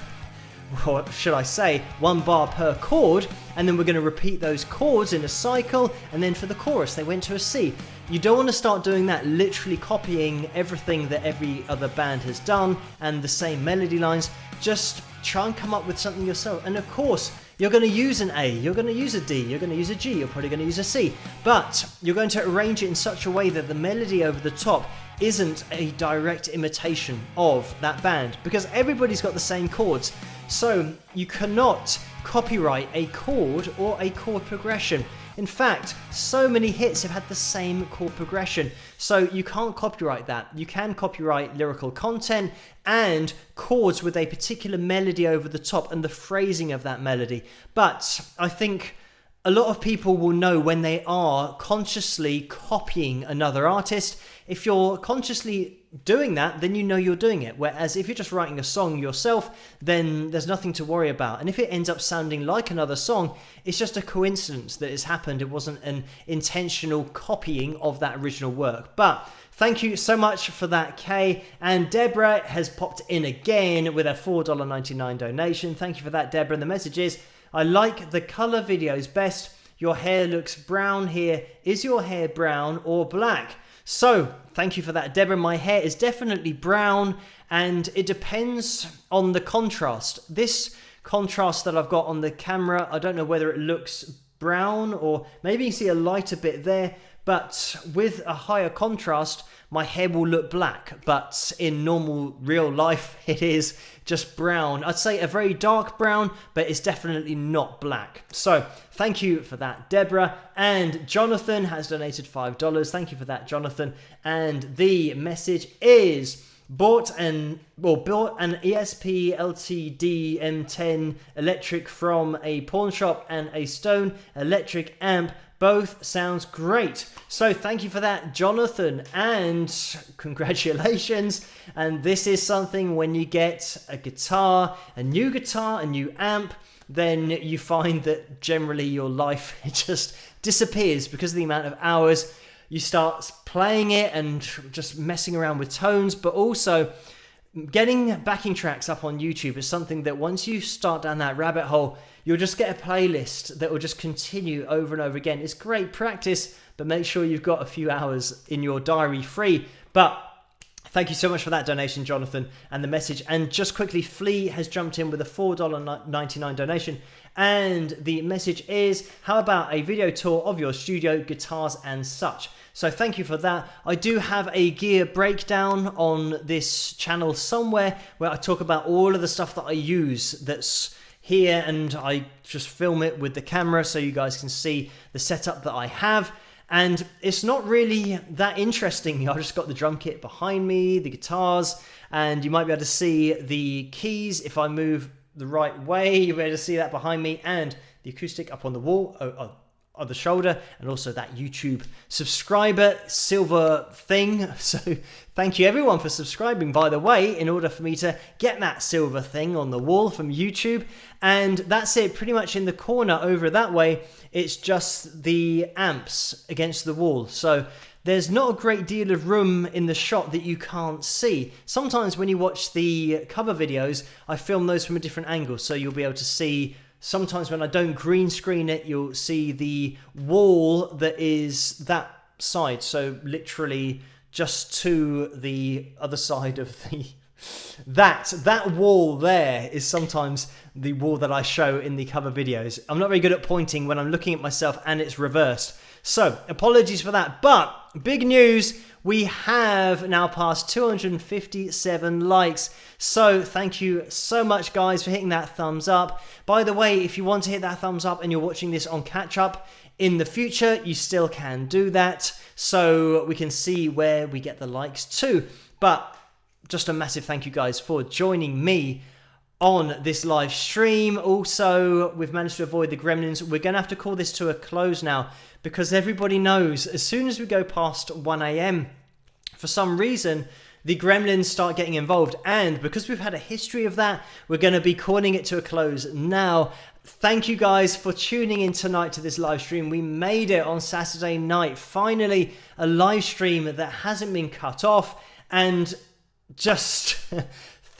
or should I say, 1 bar per chord, and then we're going to repeat those chords in a cycle, and then for the chorus they went to a C. You don't want to start doing that, literally copying everything that every other band has done and the same melody lines. Just try and come up with something yourself. And of course, you're going to use an A, you're going to use a D, you're going to use a G, you're probably going to use a C, but you're going to arrange it in such a way that the melody over the top isn't a direct imitation of that band, because everybody's got the same chords. So you cannot copyright a chord or a chord progression. In fact, so many hits have had the same chord progression, so you can't copyright that. You can copyright lyrical content and chords with a particular melody over the top and the phrasing of that melody. But I think a lot of people will know when they are consciously copying another artist. If you're consciously doing that, then you know you're doing it. Whereas if you're just writing a song yourself, then there's nothing to worry about. And if it ends up sounding like another song, it's just a coincidence that it's happened. It wasn't an intentional copying of that original work. But thank you so much for that, Kay. And Deborah has popped in again with a $4.99 donation. Thank you for that, Deborah. And the message is, I like the colour videos best. Your hair looks brown here. Is your hair brown or black? So, thank you for that, Deborah. My hair is definitely brown, and it depends on the contrast. This contrast that I've got on the camera, I don't know whether it looks brown or maybe you see a lighter bit there, but with a higher contrast, my hair will look black, but in normal real life, it is just brown. I'd say a very dark brown, but it's definitely not black. So thank you for that, Deborah. And Jonathan has donated $5. Thank you for that, Jonathan. And the message is, bought an ESP LTD M10 electric from a pawn shop and a Stone electric amp. Both sounds great. So thank you for that, Jonathan, and congratulations. And this is something, when you get a new amp, then you find that generally your life, it just disappears because of the amount of hours you start playing it and just messing around with tones. But also getting backing tracks up on YouTube is something that once you start down that rabbit hole, you'll just get a playlist that will just continue over and over again. It's great practice, but make sure you've got a few hours in your diary free. But thank you so much for that donation, Jonathan, and the message. And just quickly, Flea has jumped in with a $4.99 donation. And the message is, how about a video tour of your studio, guitars and such? So thank you for that. I do have a gear breakdown on this channel somewhere where I talk about all of the stuff that I use that's here, and I just film it with the camera so you guys can see the setup that I have. And it's not really that interesting. I just got the drum kit behind me, the guitars, and you might be able to see the keys if I move the right way. You'll be able to see that behind me, and the acoustic up on the wall, on the shoulder, and also that YouTube subscriber silver thing. So thank you everyone for subscribing, by the way, in order for me to get that silver thing on the wall from YouTube. And that's it, pretty much. In the corner over that way, it's just the amps against the wall. So there's not a great deal of room in the shot that you can't see. Sometimes when you watch the cover videos, I film those from a different angle, so you'll be able to see. Sometimes when I don't green screen it, you'll see the wall that is that side. So literally just to the other side of the... That wall there is sometimes the wall that I show in the cover videos. I'm not very good at pointing when I'm looking at myself and it's reversed. So apologies for that. But big news, we have now passed 257 likes. So thank you so much, guys, for hitting that thumbs up. By the way, if you want to hit that thumbs up and you're watching this on catch up in the future, you still can do that, so we can see where we get the likes too. But just a massive thank you, guys, for joining me on this live stream. Also, we've managed to avoid the gremlins. We're going to have to call this to a close now, because everybody knows as soon as we go past 1 a.m, for some reason, the gremlins start getting involved. And because we've had a history of that, we're going to be calling it to a close now. Thank you guys for tuning in tonight to this live stream. We made it on Saturday night. Finally, a live stream that hasn't been cut off. And just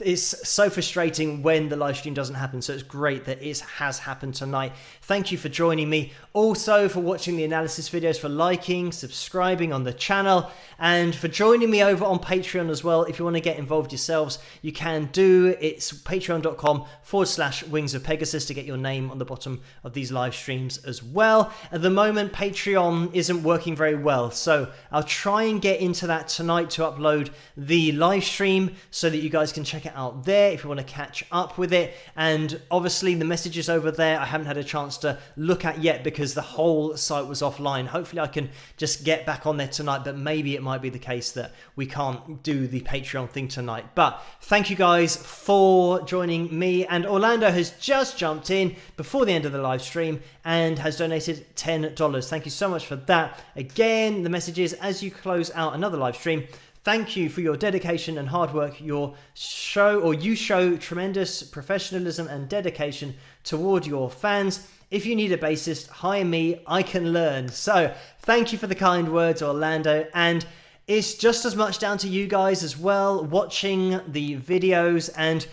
it's so frustrating when the live stream doesn't happen, so it's great that it has happened tonight. Thank you for joining me, also for watching the analysis videos, for liking, subscribing on the channel, and for joining me over on Patreon as well. If you want to get involved yourselves, you can do. It's patreon.com/Wings of Pegasus to get your name on the bottom of these live streams as well. At the moment, Patreon isn't working very well, so I'll try and get into that tonight to upload the live stream so that you guys can check it out there if you want to catch up with it. And obviously the messages over there I haven't had a chance to look at yet because the whole site was offline. Hopefully I can just get back on there tonight, but maybe it might be the case that we can't do the Patreon thing tonight. But thank you guys for joining me. And Orlando has just jumped in before the end of the live stream and has donated $10. Thank you so much for that. Again, the message is, as you close out another live stream, thank you for your dedication and hard work. You show tremendous professionalism and dedication toward your fans. If you need a bassist, hire me, I can learn. So thank you for the kind words, Orlando. And it's just as much down to you guys as well, watching the videos and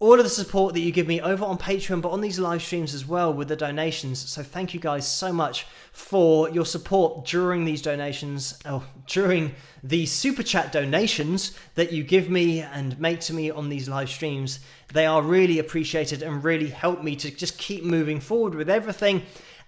all of the support that you give me over on Patreon, but on these live streams as well with the donations. So thank you guys so much for your support during these donations, during the super chat donations that you give me and make to me on these live streams. They are really appreciated and really help me to just keep moving forward with everything.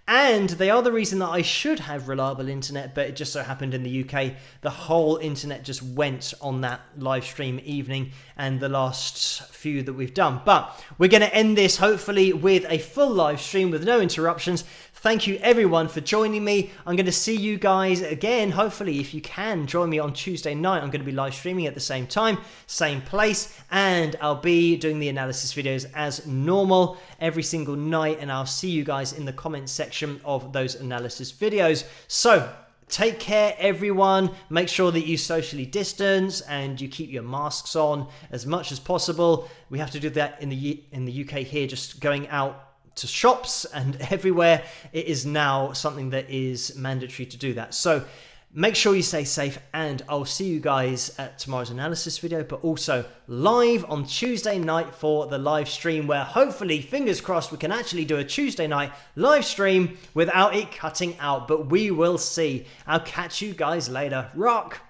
And they are the reason that I should have reliable internet, but it just so happened in the UK, the whole internet just went on that live stream evening and the last few that we've done. But we're going to end this hopefully with a full live stream with no interruptions. Thank you everyone for joining me. I'm going to see you guys again, hopefully, if you can join me on Tuesday night. I'm going to be live streaming at the same time, same place, and I'll be doing the analysis videos as normal every single night, and I'll see you guys in the comment section of those analysis videos. So take care everyone, make sure that you socially distance and you keep your masks on as much as possible. We have to do that in the UK here, just going out to shops and everywhere. It is now something that is mandatory to do that. So make sure you stay safe, and I'll see you guys at tomorrow's analysis video, but also live on Tuesday night for the live stream, where hopefully, fingers crossed, we can actually do a Tuesday night live stream without it cutting out, but we will see. I'll catch you guys later. Rock!